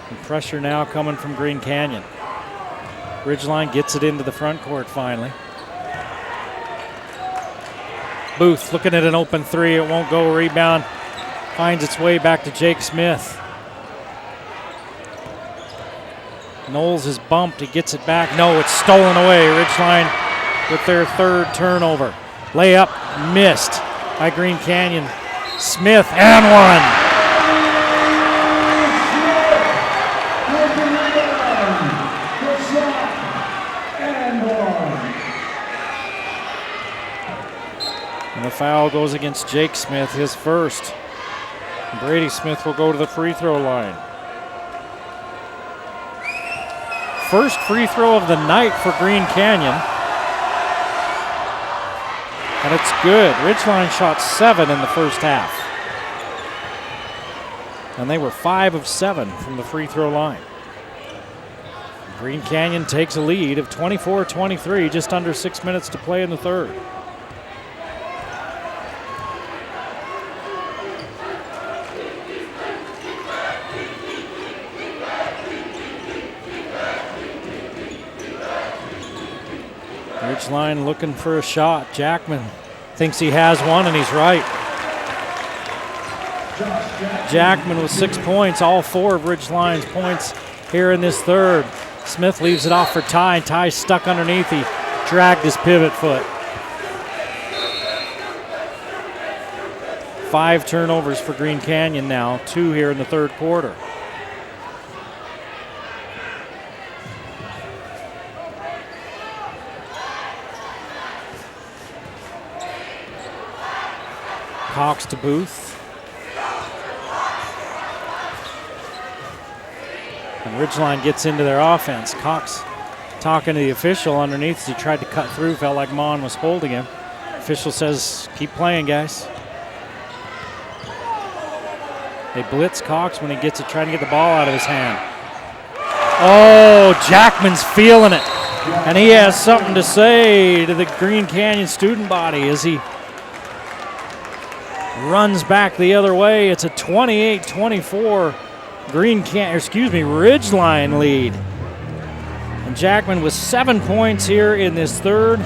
And pressure now coming from Green Canyon. Ridgeline gets it into the front court finally. Booth looking at an open 3. It won't go. Rebound finds its way back to Jake Smith. Knowles is bumped. He gets it back. No, it's stolen away. Ridgeline with their third turnover. Layup missed by Green Canyon. Smith and one. And the foul goes against Jake Smith, his first. Brady Smith will go to the free throw line. First free throw of the night for Green Canyon. And it's good. Ridgeline shot 7 in the first half. And they were 5 of 7 from the free throw line. Green Canyon takes a lead of 24-23, just under 6 minutes to play in the third. Ridgeline looking for a shot. Jackman thinks he has one, and he's right. Jackman with 6 points, all 4 of Ridgeline's points here in this third. Smith leaves it off for Ty, and Ty's stuck underneath. He dragged his pivot foot. 5 turnovers for Green Canyon now, 2 here in the third quarter. Cox to Booth. And Ridgeline gets into their offense. Cox talking to the official underneath as he tried to cut through. Felt like Mon was holding him. Official says, keep playing, guys. They blitz Cox when he gets it, trying to get the ball out of his hand. Oh, Jackman's feeling it. And he has something to say to the Green Canyon student body as he runs back the other way. It's a 28-24 Ridgeline lead. And Jackman with 7 points here in this third,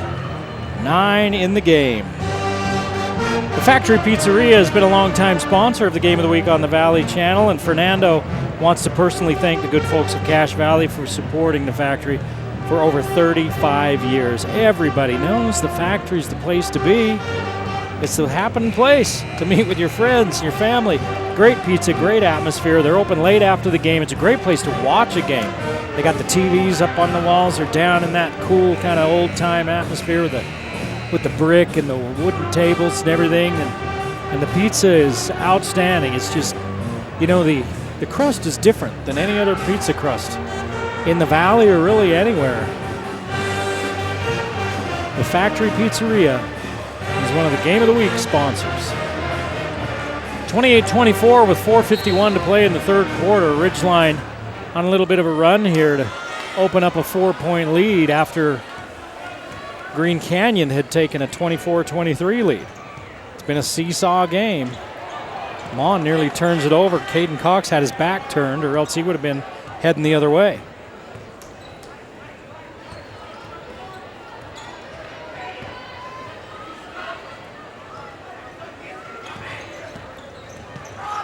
9 in the game. The Factory Pizzeria has been a longtime sponsor of the Game of the Week on the Valley Channel, and Fernando wants to personally thank the good folks of Cache Valley for supporting the Factory for over 35 years. Everybody knows the Factory's the place to be. It's the happening place to meet with your friends and your family. Great pizza, great atmosphere. They're open late after the game. It's a great place to watch a game. They got the TVs up on the walls. They're down in that cool kind of old-time atmosphere with the brick and the wooden tables and everything. And the pizza is outstanding. It's just, you know, the crust is different than any other pizza crust in the valley or really anywhere. The Factory Pizzeria is one of the Game of the Week sponsors. 28-24 with 4:51 to play in the third quarter. Ridgeline on a little bit of a run here to open up a 4-point lead after Green Canyon had taken a 24-23 lead. It's been a seesaw game. Mon nearly turns it over. Caden Cox had his back turned, or else he would have been heading the other way.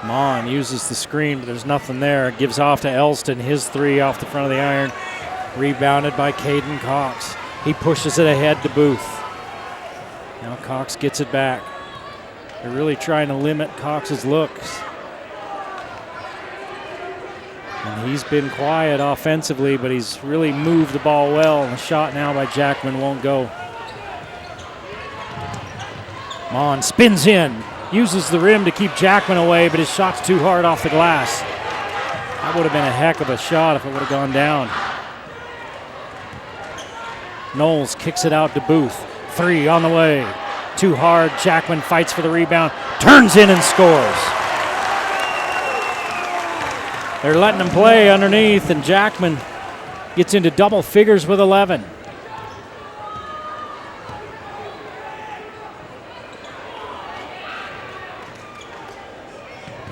Mon uses the screen, but there's nothing there. Gives off to Elston. His three off the front of the iron. Rebounded by Caden Cox. He pushes it ahead to Booth. Now Cox gets it back. They're really trying to limit Cox's looks. And he's been quiet offensively, but he's really moved the ball well. And the shot now by Jackman won't go. Mon spins in. Uses the rim to keep Jackman away, but his shot's too hard off the glass. That would have been a heck of a shot if it would have gone down. Knowles kicks it out to Booth. Three on the way. Too hard. Jackman fights for the rebound. Turns in and scores. They're letting him play underneath, and Jackman gets into double figures with 11.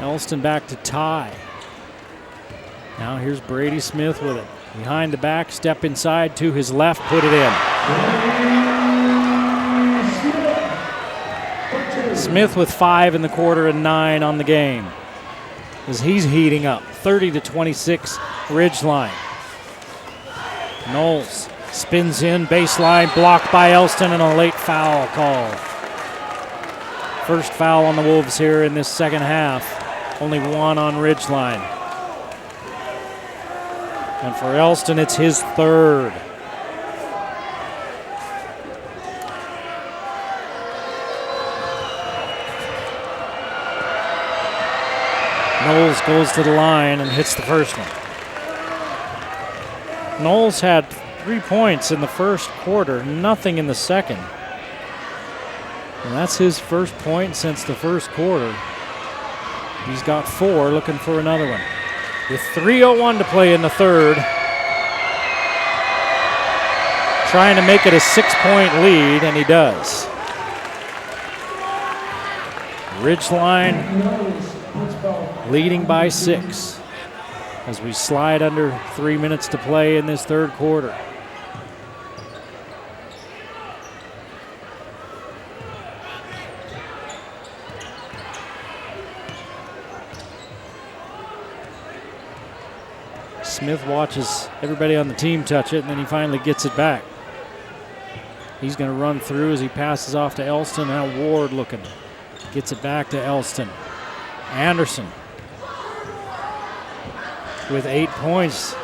Elston back to Ty. Now here's Brady Smith with it. Behind the back, step inside to his left, put it in. Smith with 5 in the quarter and 9 on the game as he's heating up. 30-26 Ridgeline. Knowles spins in, baseline, blocked by Elston, and a late foul call. First foul on the Wolves here in this second half. Only one on Ridgeline. And for Elston, it's his third. Knowles goes to the line and hits the first one. Knowles had 3 points in the first quarter, nothing in the second. And that's his first point since the first quarter. He's got 4, looking for another one. With 3:01 to play in the third. Trying to make it a 6-point lead, and he does. Ridgeline leading by 6 as we slide under 3 minutes to play in this third quarter. Smith watches everybody on the team touch it, and then he finally gets it back. He's going to run through as he passes off to Elston. Now Ward looking. Gets it back to Elston. Anderson with 8 points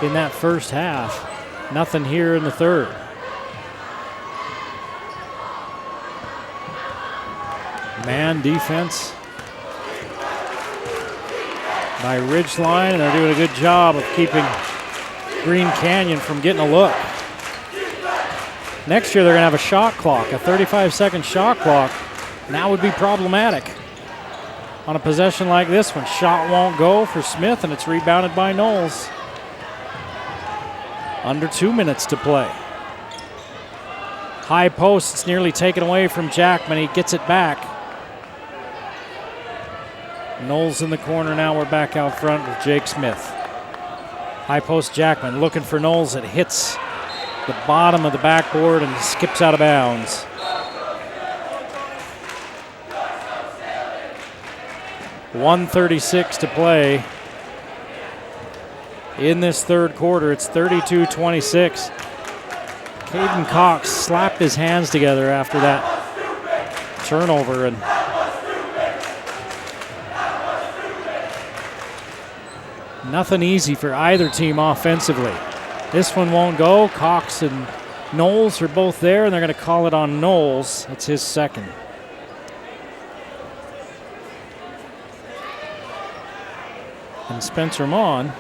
in that first half. Nothing here in the third. Man defense by Ridgeline, and they're doing a good job of keeping Green Canyon from getting a look. Next year they're going to have a shot clock, a 35-second shot clock, and that would be problematic. On a possession like this one, shot won't go for Smith, and it's rebounded by Knowles. Under 2 minutes to play. High post, it's nearly taken away from Jackman. He gets it back. Knowles in the corner now. We're back out front with Jake Smith. High post Jackman looking for Knowles. It hits the bottom of the backboard and skips out of bounds. .136 to play in this third quarter. It's 32-26. Caden Cox slapped his hands together after that turnover, and nothing easy for either team offensively. This one won't go. Cox and Knowles are both there, and they're going to call it on Knowles. It's his second. And Spencer Mon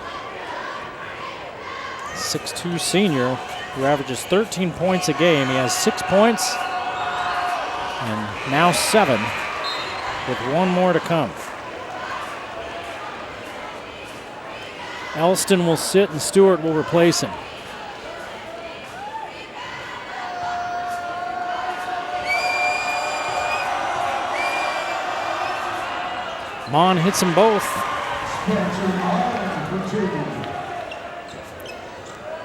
6'2" senior who averages 13 points a game. He has 6 points and now 7 with 1 more to come. Elston will sit and Stewart will replace him. Mon hits them both.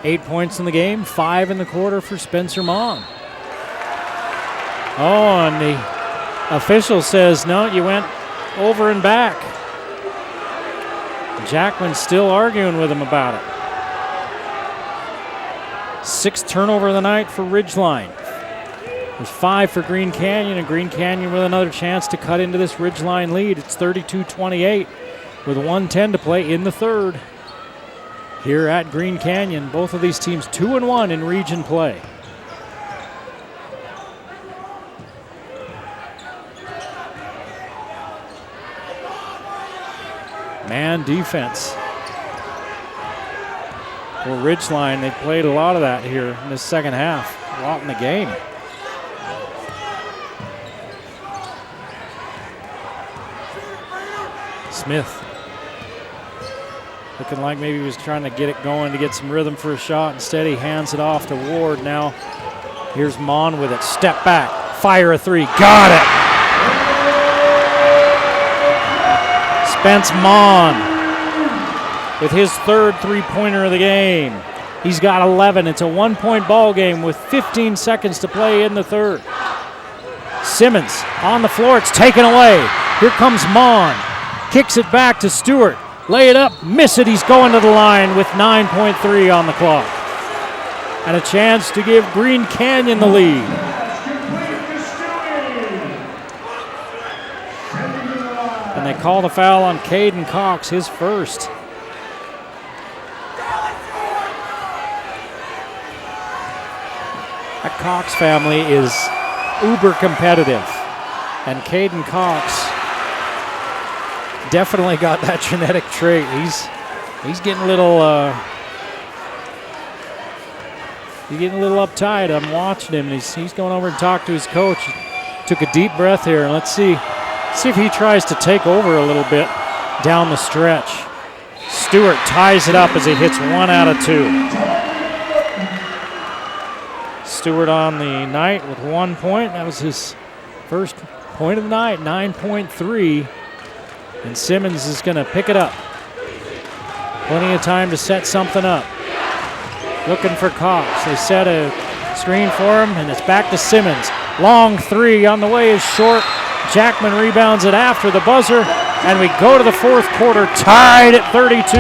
8 points in the game, 5 in the quarter for Spencer Mon. Oh, and the official says, no, you went over and back. Jackman's still arguing with him about it. 6th turnover of the night for Ridgeline. There's 5 for Green Canyon, and Green Canyon with another chance to cut into this Ridgeline lead. It's 32-28 with 1:10 to play in the third. Here at Green Canyon, both of these teams 2-1 in region play. Man defense for Ridgeline. They played a lot of that here in the second half, a lot in the game. Smith looking like maybe he was trying to get it going to get some rhythm for a shot. Instead, he hands it off to Ward. Now, here's Mon with it. Step back, fire a 3. Got it! Spence Mon with his 3rd three-pointer of the game. He's got 11. It's a 1-point ball game with 15 seconds to play in the third. Simmons on the floor. It's taken away. Here comes Mon. Kicks it back to Stewart. Lay it up, miss it. He's going to the line with 9.3 on the clock. And a chance to give Green Canyon the lead. And they call the foul on Caden Cox, his first. That Cox family is uber competitive. And Caden Cox definitely got that genetic trait. He's getting a little uptight. I'm watching him. He's going over and talk to his coach. Took a deep breath here, and let's see if he tries to take over a little bit down the stretch. Stewart ties it up as he hits 1 out of 2. Stewart on the night with 1 point. That was his first point of the night, 9.3. And Simmons is going to pick it up. Plenty of time to set something up. Looking for Cox. They set a screen for him, and it's back to Simmons. Long 3 on the way is short. Jackman rebounds it after the buzzer, and we go to the fourth quarter, tied at 32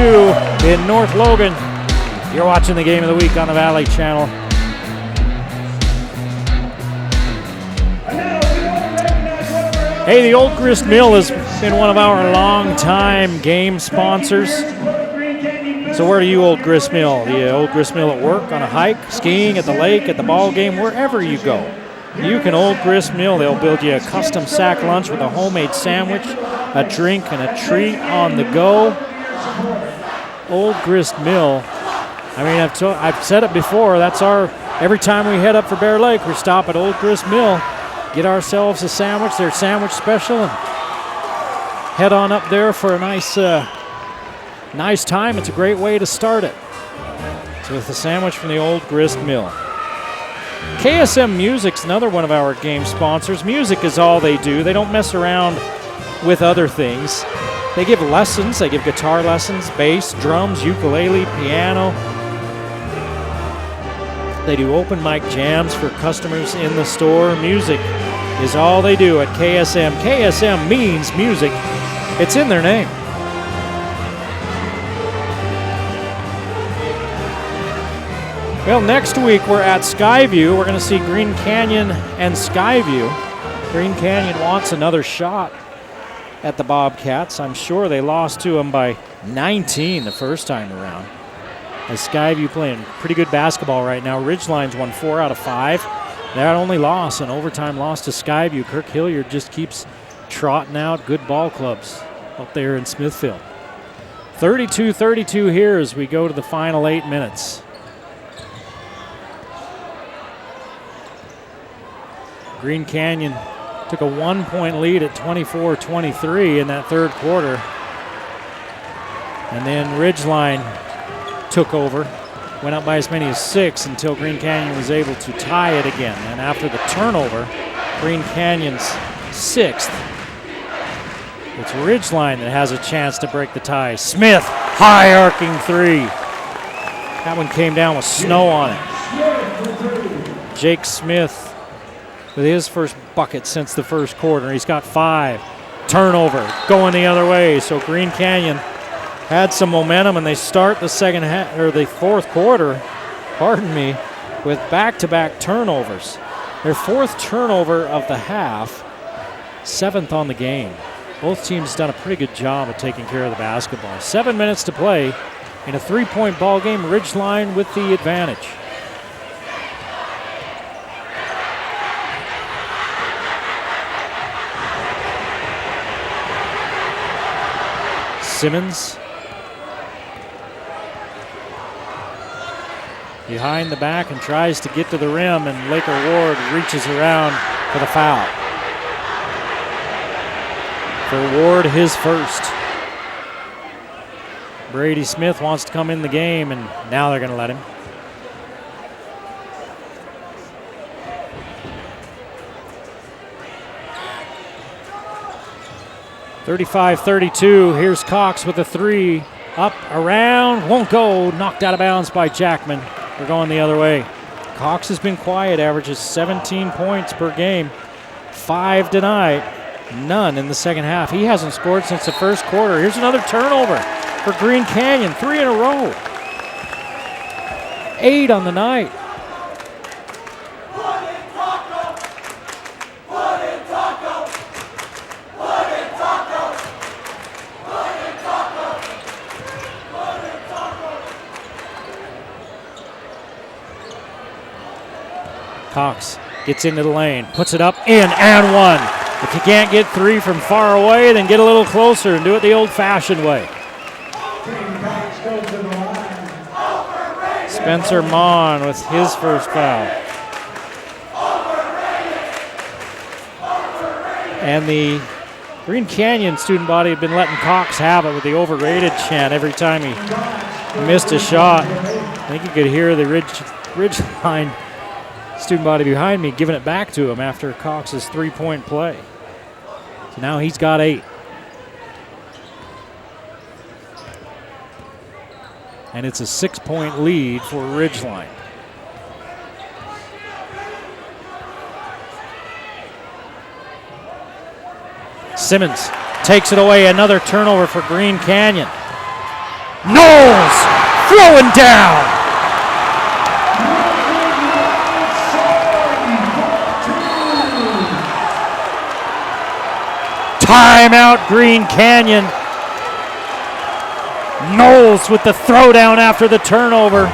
in North Logan. You're watching the Game of the Week on the Valley Channel. Hey, the Old Grist Mill has been one of our long-time game sponsors. So where do you Old Grist Mill? The Old Grist Mill at work, on a hike, skiing, at the lake, at the ball game, wherever you go. You can Old Grist Mill. They'll build you a custom sack lunch with a homemade sandwich, a drink, and a treat on the go. Old Grist Mill. I mean, I've said it before. That's every time we head up for Bear Lake, we stop at Old Grist Mill. Get ourselves a sandwich, their sandwich special, and head on up there for a nice time. It's a great way to start it. So with the sandwich from the Old Grist Mill. KSM Music's another one of our game sponsors. Music is all they do. They don't mess around with other things. They give lessons. They give guitar lessons, bass, drums, ukulele, piano. They do open mic jams for customers in the store. Music is all they do at KSM. KSM means music. It's in their name. Well, next week we're at Skyview. We're going to see Green Canyon and Skyview. Green Canyon wants another shot at the Bobcats. I'm sure they lost to them by 19 the first time around. As Skyview playing pretty good basketball right now. Ridgeline's won 4 out of 5. That only loss, an overtime loss to Skyview. Kirk Hilliard just keeps trotting out good ball clubs up there in Smithfield. 32-32 here as we go to the final 8 minutes. Green Canyon took a 1-point lead at 24-23 in that third quarter. And then Ridgeline took over, went up by as many as 6 until Green Canyon was able to tie it again. And after the turnover, Green Canyon's 6th. It's Ridgeline that has a chance to break the tie. Smith, high arcing 3. That one came down with snow on it. Jake Smith with his first bucket since the first quarter. He's got 5. Turnover going the other way. So Green Canyon had some momentum, and they start the second half or the fourth quarter, with back-to-back turnovers. Their 4th turnover of the half, 7th on the game. Both teams done a pretty good job of taking care of the basketball. 7 minutes to play in a 3-point ball game. Ridgeline with the advantage. Simmons behind the back and tries to get to the rim, and Laker Ward reaches around for the foul. For Ward, his first. Brady Smith wants to come in the game, and now they're going to let him. (35-32). Here's Cox with a 3. Up, around, won't go. Knocked out of bounds by Jackman. They're going the other way. Cox has been quiet, averages 17 points per game. 5 tonight, none in the second half. He hasn't scored since the first quarter. Here's another turnover for Green Canyon, 3 in a row. 8 on the night. Cox gets into the lane, puts it up, in, and 1. If you can't get 3 from far away, then get a little closer and do it the old-fashioned way. Spencer Mon with his first foul. And the Green Canyon student body had been letting Cox have it with the overrated chant every time he missed a shot. I think you could hear the Ridgeline student body behind me giving it back to him after Cox's 3-point play. So now he's got 8. And it's a 6-point lead for Ridgeline. Simmons takes it away. Another turnover for Green Canyon. Knowles throwing down. Timeout, Green Canyon. Knowles with the throwdown after the turnover.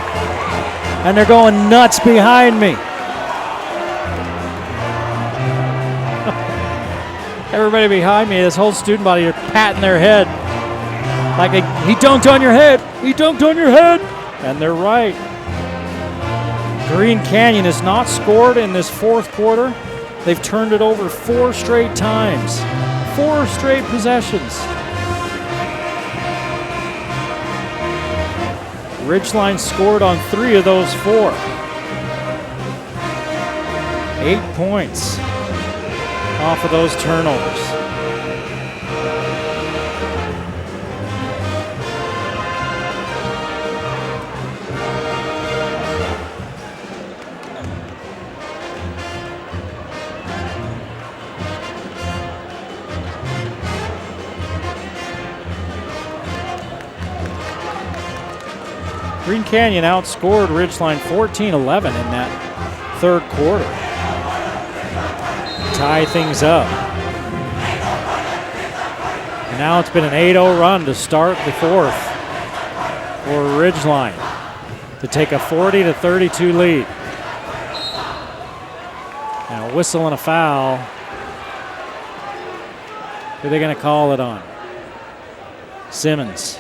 And they're going nuts behind me. Everybody behind me, this whole student body, are patting their head. Like, he dunked on your head. He dunked on your head. And they're right. Green Canyon has not scored in this fourth quarter. They've turned it over 4 straight times. 4 straight possessions. Ridgeline scored on 3 of those 4. 8 points off of those turnovers. Green Canyon outscored Ridgeline 14-11 in that third quarter. Tie things up. And now it's been an 8-0 run to start the fourth for Ridgeline to take a 40-32 lead. Now a whistle and a foul. Who are they going to call it on? Simmons.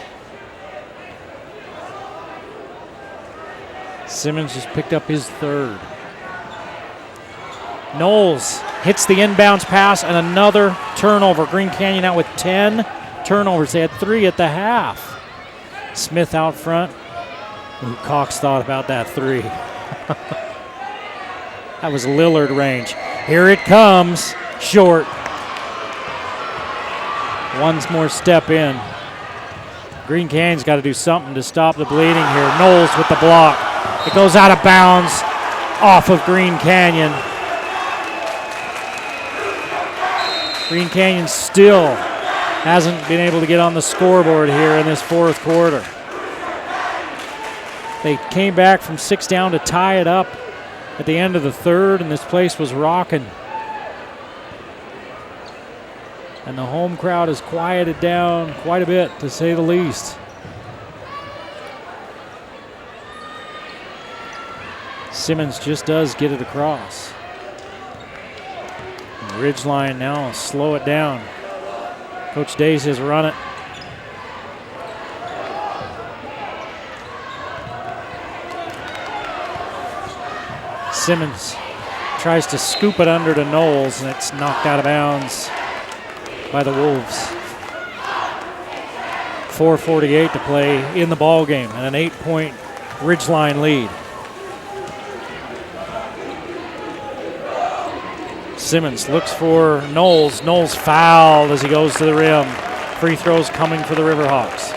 Simmons just picked up his 3rd. Knowles hits the inbounds pass, and another turnover. Green Canyon out with 10 turnovers. They had 3 at the half. Smith out front. Ooh, Cox thought about that 3. That was Lillard range. Here it comes. Short. One more step in. Green Canyon's got to do something to stop the bleeding here. Knowles with the block. It goes out of bounds off of Green Canyon. Green Canyon still hasn't been able to get on the scoreboard here in this fourth quarter. They came back from 6 down to tie it up at the end of the third, and this place was rocking. And the home crowd has quieted down quite a bit, to say the least. Simmons just does get it across. And Ridgeline now slow it down. Coach Day says run it. Simmons tries to scoop it under to Knowles, and it's knocked out of bounds by the Wolves. 4:48 to play in the ball game, and an 8-point Ridgeline lead. Simmons looks for Knowles. Knowles fouled as he goes to the rim. Free throws coming for the Riverhawks.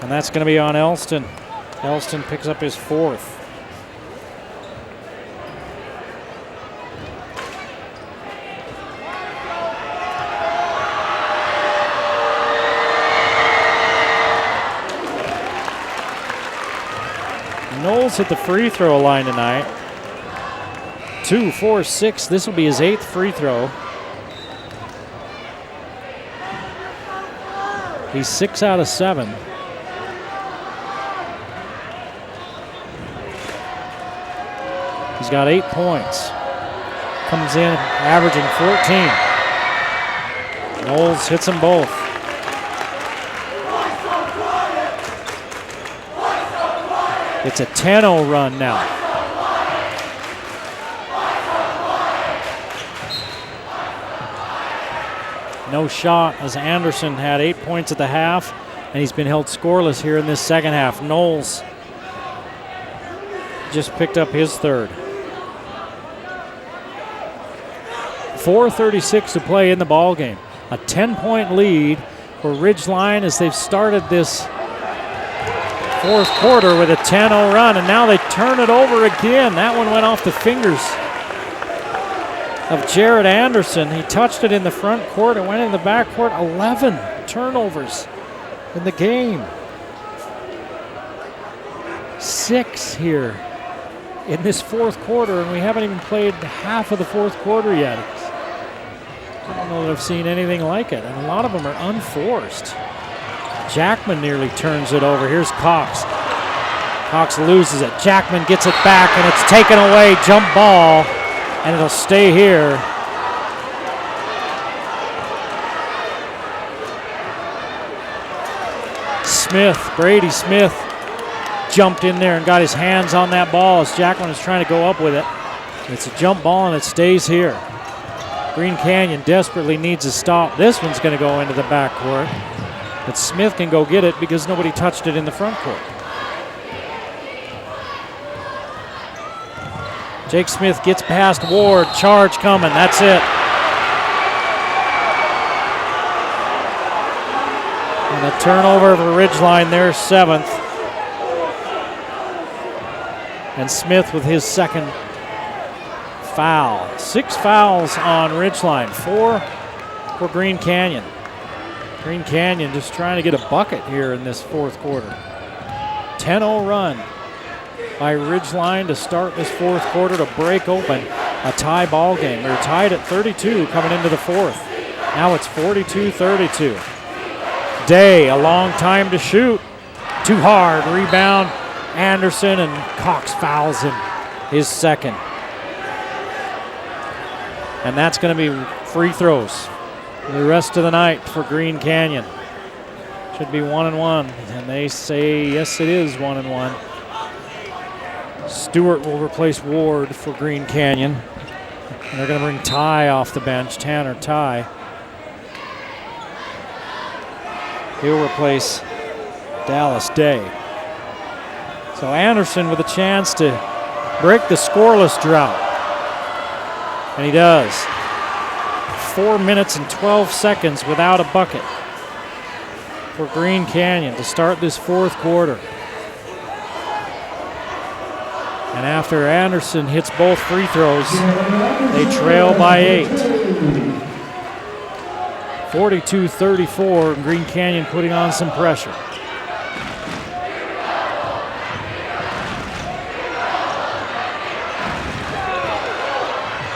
And that's going to be on Elston. Elston picks up his 4th. Knowles hit the free throw line tonight. 2, 4, 6. This will be his 8th free throw. He's 6 out of 7. He's got 8 points. Comes in averaging 14. Knowles hits them both. It's a 10-0 run now. No shot, as Anderson had 8 points at the half, and he's been held scoreless here in this second half. Knowles just picked up his 3rd. 4:36 to play in the ball game. A 10-point lead for Ridgeline as they've started this fourth quarter with a 10-0 run, and now they turn it over again. That one went off the fingers of Jared Anderson. He touched it in the front court and went in the back court. 11 turnovers in the game. 6 here in this fourth quarter, and we haven't even played half of the fourth quarter yet. I don't know that I've seen anything like it, and a lot of them are unforced. Jackman nearly turns it over. Here's Cox. Cox loses it. Jackman gets it back, and it's taken away. Jump ball, and it'll stay here. Smith, Brady Smith, jumped in there and got his hands on that ball as Jackman is trying to go up with it. It's a jump ball, and it stays here. Green Canyon desperately needs a stop. This one's going to go into the backcourt. But Smith can go get it because nobody touched it in the front court. Jake Smith gets past Ward. Charge coming. That's it. And a turnover for Ridgeline, their 7th. And Smith with his 2nd foul. 6 fouls on Ridgeline. 4 for Green Canyon. Green Canyon just trying to get a bucket here in this fourth quarter. 10-0 run by Ridgeline to start this fourth quarter to break open a tie ball game. They're tied at 32 coming into the fourth. Now it's 42-32. Day, a long time to shoot. Too hard. Rebound, Anderson, and Cox fouls him. His 2nd. And that's going to be free throws the rest of the night for Green Canyon. Should be 1-1, and they say yes, it is 1-1. Stewart will replace Ward for Green Canyon. And they're going to bring Ty off the bench, Tanner Ty. He'll replace Dallas Day. So Anderson with a chance to break the scoreless drought. And he does. 4 minutes and 12 seconds without a bucket for Green Canyon to start this fourth quarter. And after Anderson hits both free throws, they trail by 8. 42-34, Green Canyon putting on some pressure.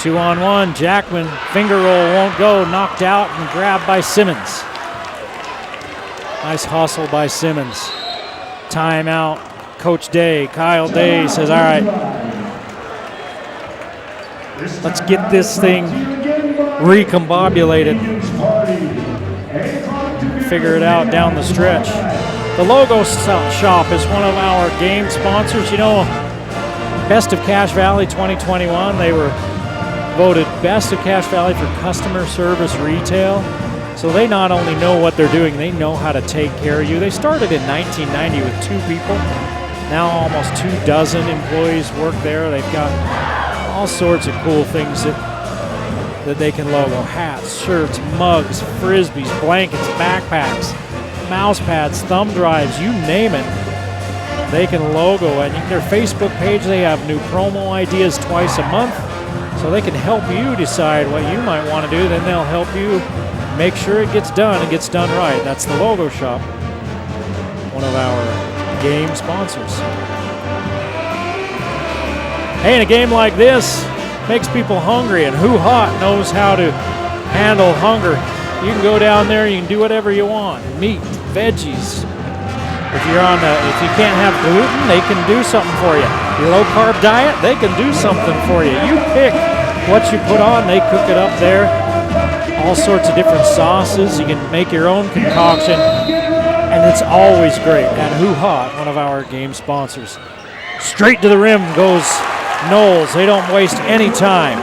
Two-on-one, Jackman, finger roll won't go, knocked out and grabbed by Simmons. Nice hustle by Simmons. Timeout, Coach Day, Kyle Day says, all right, let's get this thing recombobulated. Figure it out down the stretch. The Logo Shop is one of our game sponsors. You know, Best of Cache Valley 2021, they were voted Best of Cache Valley for customer service retail. So they not only know what they're doing, they know how to take care of you. They started in 1990 with 2 people. Now almost 24 employees work there. They've got all sorts of cool things that they can logo. Hats, shirts, mugs, frisbees, blankets, backpacks, mouse pads, thumb drives, you name it. They can logo. And their Facebook page, they have new promo ideas twice a month. So they can help you decide what you might want to do. Then they'll help you make sure it gets done and gets done right. That's the Logo Shop, one of our game sponsors. Hey, in a game like this, makes people hungry, and Who Hot knows how to handle hunger. You can go down there, you can do whatever you want. Meat, veggies. If you can't have gluten, they can do something for you. Your low carb diet, they can do something for you. You pick what you put on, they cook it up there. All sorts of different sauces. You can make your own concoction, and it's always great. At Who Hot, one of our game sponsors. Straight to the rim goes Knowles. They don't waste any time.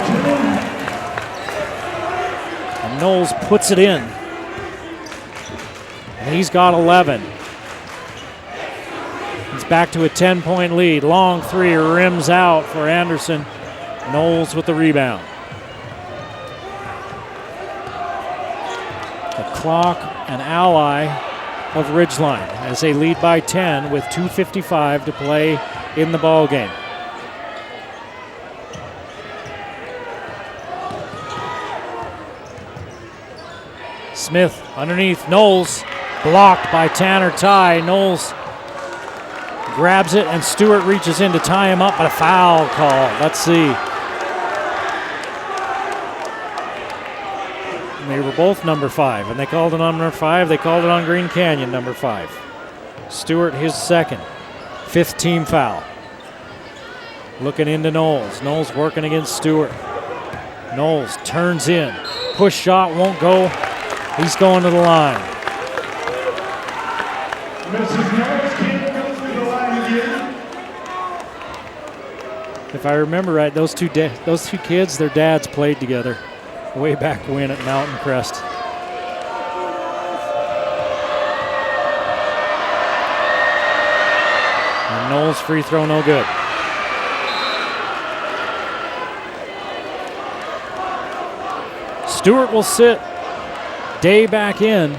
And Knowles puts it in. And he's got 11. It's back to a 10-point lead. Long three rims out for Anderson. Knowles with the rebound. The Clock, an ally of Ridgeline, as they lead by 10 with 2:55 to play in the ball game. Smith underneath Knowles, blocked by Tanner Ty. Knowles grabs it, and Stewart reaches in to tie him up, but a foul call. Let's see. And they were both number 5, and they called it on number 5. They called it on Green Canyon, number 5. Stewart, his second. 5th team foul. Looking into Knowles. Knowles working against Stewart. Knowles turns in. Push shot won't go. He's going to the line. If I remember right, those two kids, their dads played together way back when at Mountain Crest. And Knowles' free throw no good. Stewart will sit. Day back in.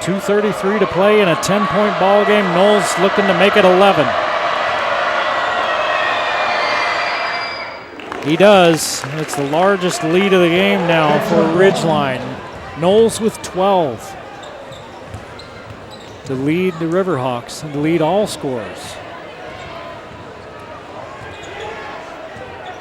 2:33 to play in a 10-point ball game. Knowles looking to make it 11. He does. It's the largest lead of the game now for Ridgeline. Knowles with 12 to lead the Riverhawks and to lead all scorers.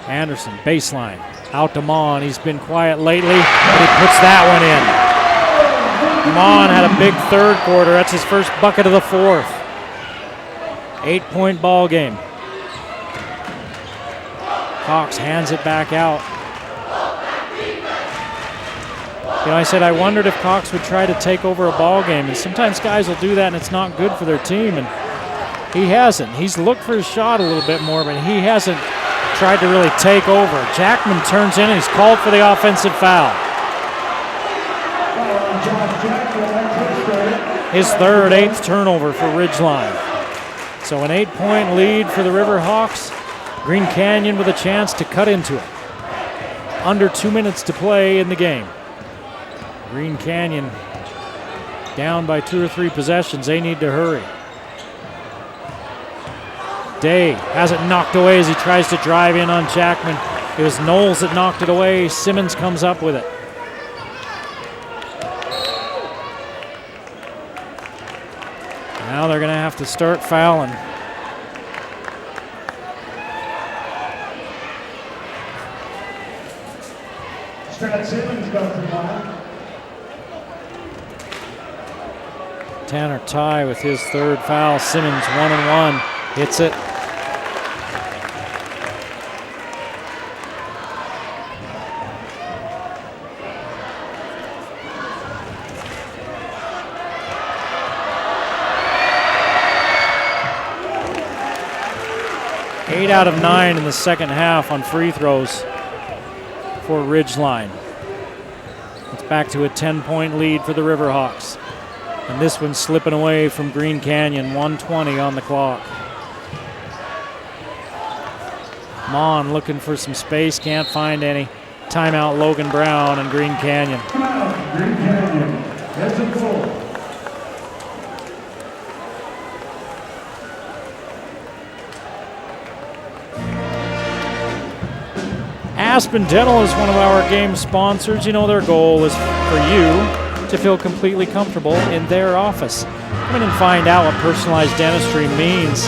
Anderson, baseline, out to Mon. He's been quiet lately, but he puts that one in. Mon had a big third quarter. That's his first bucket of the fourth. 8-point ball game. Cox hands it back out. You know, I said I wondered if Cox would try to take over a ball game, and sometimes guys will do that and it's not good for their team, and he hasn't. He's looked for his shot a little bit more, but he hasn't tried to really take over. Jackman turns in and he's called for the offensive foul. His third, 8th turnover for Ridgeline. So an 8-point lead for the Riverhawks. Green Canyon with a chance to cut into it. Under 2 minutes to play in the game. Green Canyon down by 2 or 3 possessions. They need to hurry. Day has it knocked away as he tries to drive in on Jackman. It was Knowles that knocked it away. Simmons comes up with it. Now they're going to have to start fouling. Simmons goes to the line. Tanner Ty with his third foul. Simmons 1-1. Hits it. Eight out of 9 in the second half on free throws for Ridgeline. It's back to a 10-point lead for the Riverhawks. And this one's slipping away from Green Canyon, 1:20 on the clock. Mon looking for some space, can't find any. Timeout Logan Brown and Green Canyon. Green Canyon, that's a goal. Aspen Dental is one of our game sponsors. You know, their goal is for you to feel completely comfortable in their office. Come in and find out what personalized dentistry means.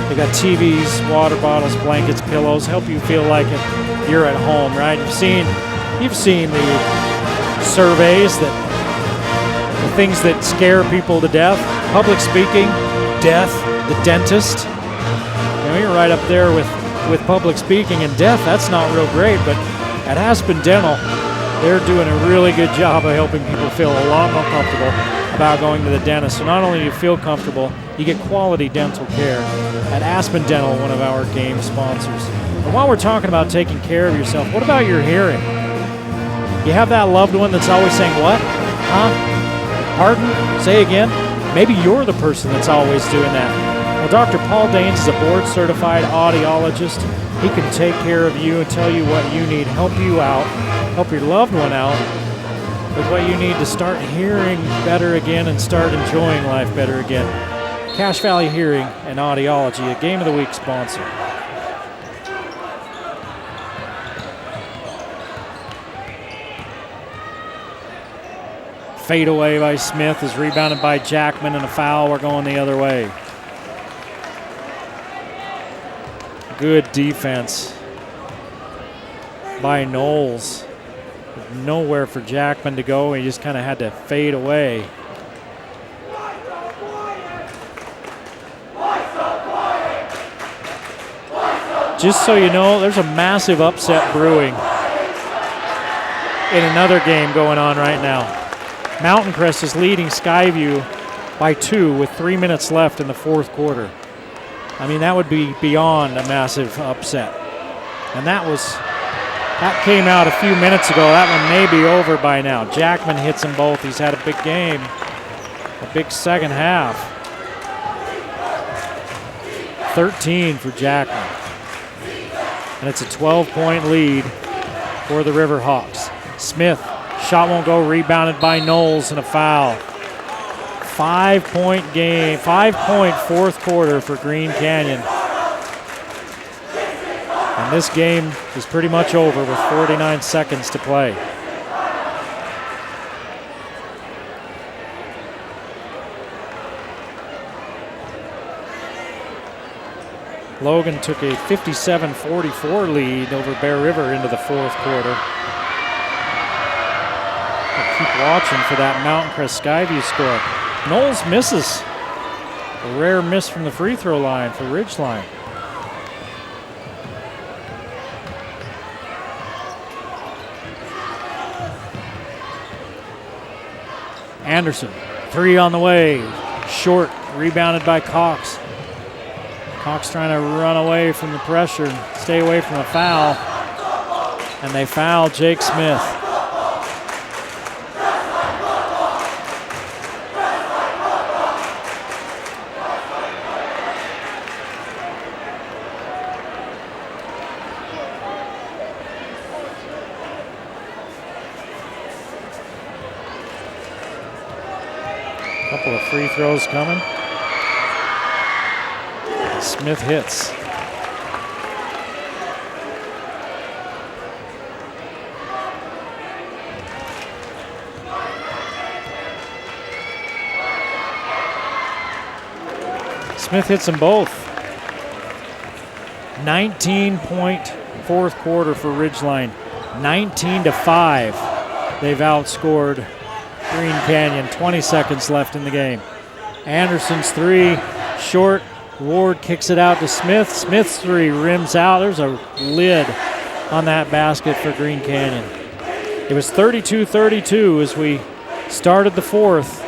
They got TVs, water bottles, blankets, pillows, help you feel like you're at home, right? You've seen the surveys, the things that scare people to death. Public speaking, death, the dentist. You know, you're right up there with public speaking and death. That's not real great, but at Aspen Dental, they're doing a really good job of helping people feel a lot more comfortable about going to the dentist. So not only do you feel comfortable, you get quality dental care at Aspen Dental, one of our game sponsors. And while we're talking about taking care of yourself, what about your hearing? You have that loved one that's always saying, what? Huh? Pardon? Say again? Maybe you're the person that's always doing that. Well, Dr. Paul Daines is a board-certified audiologist. He can take care of you and tell you what you need, help you out, help your loved one out with what you need to start hearing better again and start enjoying life better again. Cache Valley Hearing and Audiology, a Game of the Week sponsor. Fade away by Smith is rebounded by Jackman, and a foul. We're going the other way. Good defense by Knowles. Nowhere for Jackman to go. He just kind of had to fade away. Just so you know, there's a massive upset brewing in another game going on right now. Mountain Crest is leading Skyview by 2 with 3 minutes left in the fourth quarter. I mean, that would be beyond a massive upset. And that came out a few minutes ago. That one may be over by now. Jackman hits them both. He's had a big game, a big second half. 13 for Jackman. And it's a 12-point lead for the Riverhawks. Smith, shot won't go, rebounded by Knowles, and a foul. 5-point game, 5-point fourth quarter for Green Canyon. And this game is pretty much over with 49 seconds to play. Logan took a 57-44 lead over Bear River into the fourth quarter. I'll keep watching for that Mountain Crest Skyview score. Knowles misses. A rare miss from the free throw line for Ridgeline. Anderson, 3 on the way. Short, rebounded by Cox. Cox trying to run away from the pressure, stay away from the foul. And they foul Jake Smith. Couple of free throws coming. Smith hits. Smith hits them both. 19-point fourth quarter for Ridgeline. 19-5. They've outscored Green Canyon. 20 seconds left in the game. Anderson's three, short. Ward kicks it out to Smith. Smith's three rims out. There's a lid on that basket for Green Canyon. It was 32-32 as we started the fourth.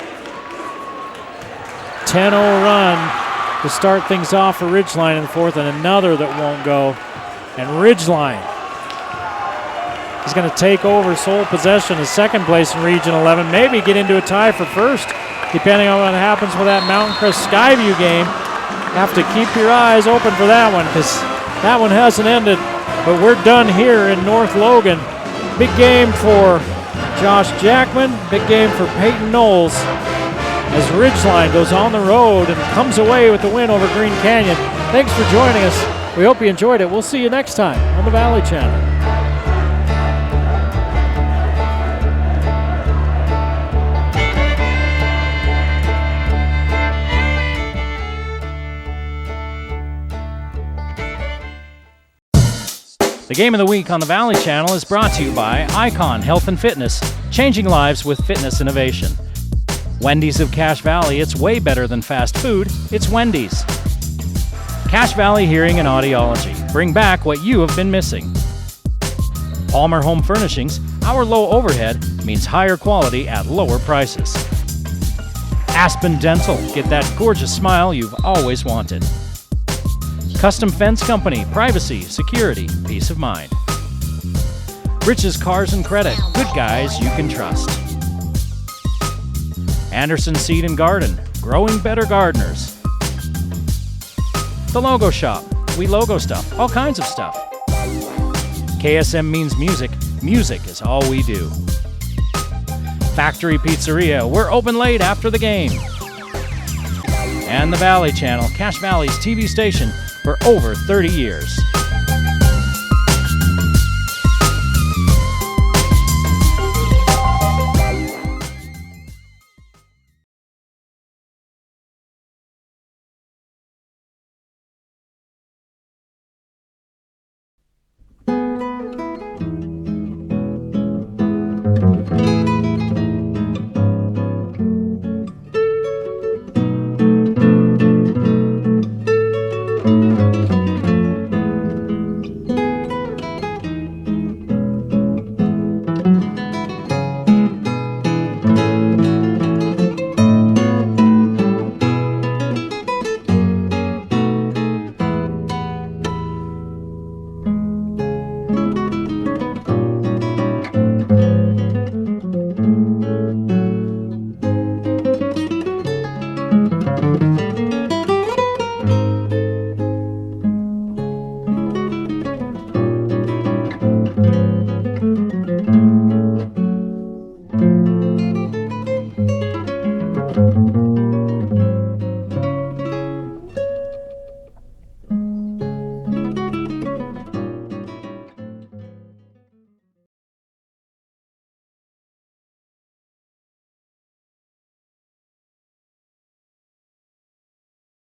10-0 run to start things off for Ridgeline in the fourth, and another that won't go. And Ridgeline is going to take over sole possession of second place in Region 11, maybe get into a tie for first, depending on what happens with that Mountain Crest Skyview game. Have to keep your eyes open for that one, because that one hasn't ended, but we're done here in North Logan. Big game for Josh Jackman, big game for Peyton Knowles, as Ridgeline goes on the road and comes away with the win over Green Canyon. Thanks for joining us. We hope you enjoyed it. We'll see you next time on the Valley Channel. The Game of the Week on the Valley Channel is brought to you by Icon Health and Fitness, changing lives with fitness innovation. Wendy's of Cache Valley, it's way better than fast food, it's Wendy's. Cache Valley Hearing and Audiology, bring back what you have been missing. Palmer Home Furnishings, our low overhead means higher quality at lower prices. Aspen Dental, get that gorgeous smile you've always wanted. Custom Fence Company, privacy, security, peace of mind. Rich's Cars and Credit, good guys you can trust. Anderson Seed and Garden, growing better gardeners. The Logo Shop, we logo stuff, all kinds of stuff. KSM means music, music is all we do. Factory Pizzeria, we're open late after the game. And the Valley Channel, Cache Valley's TV station for over 30 years.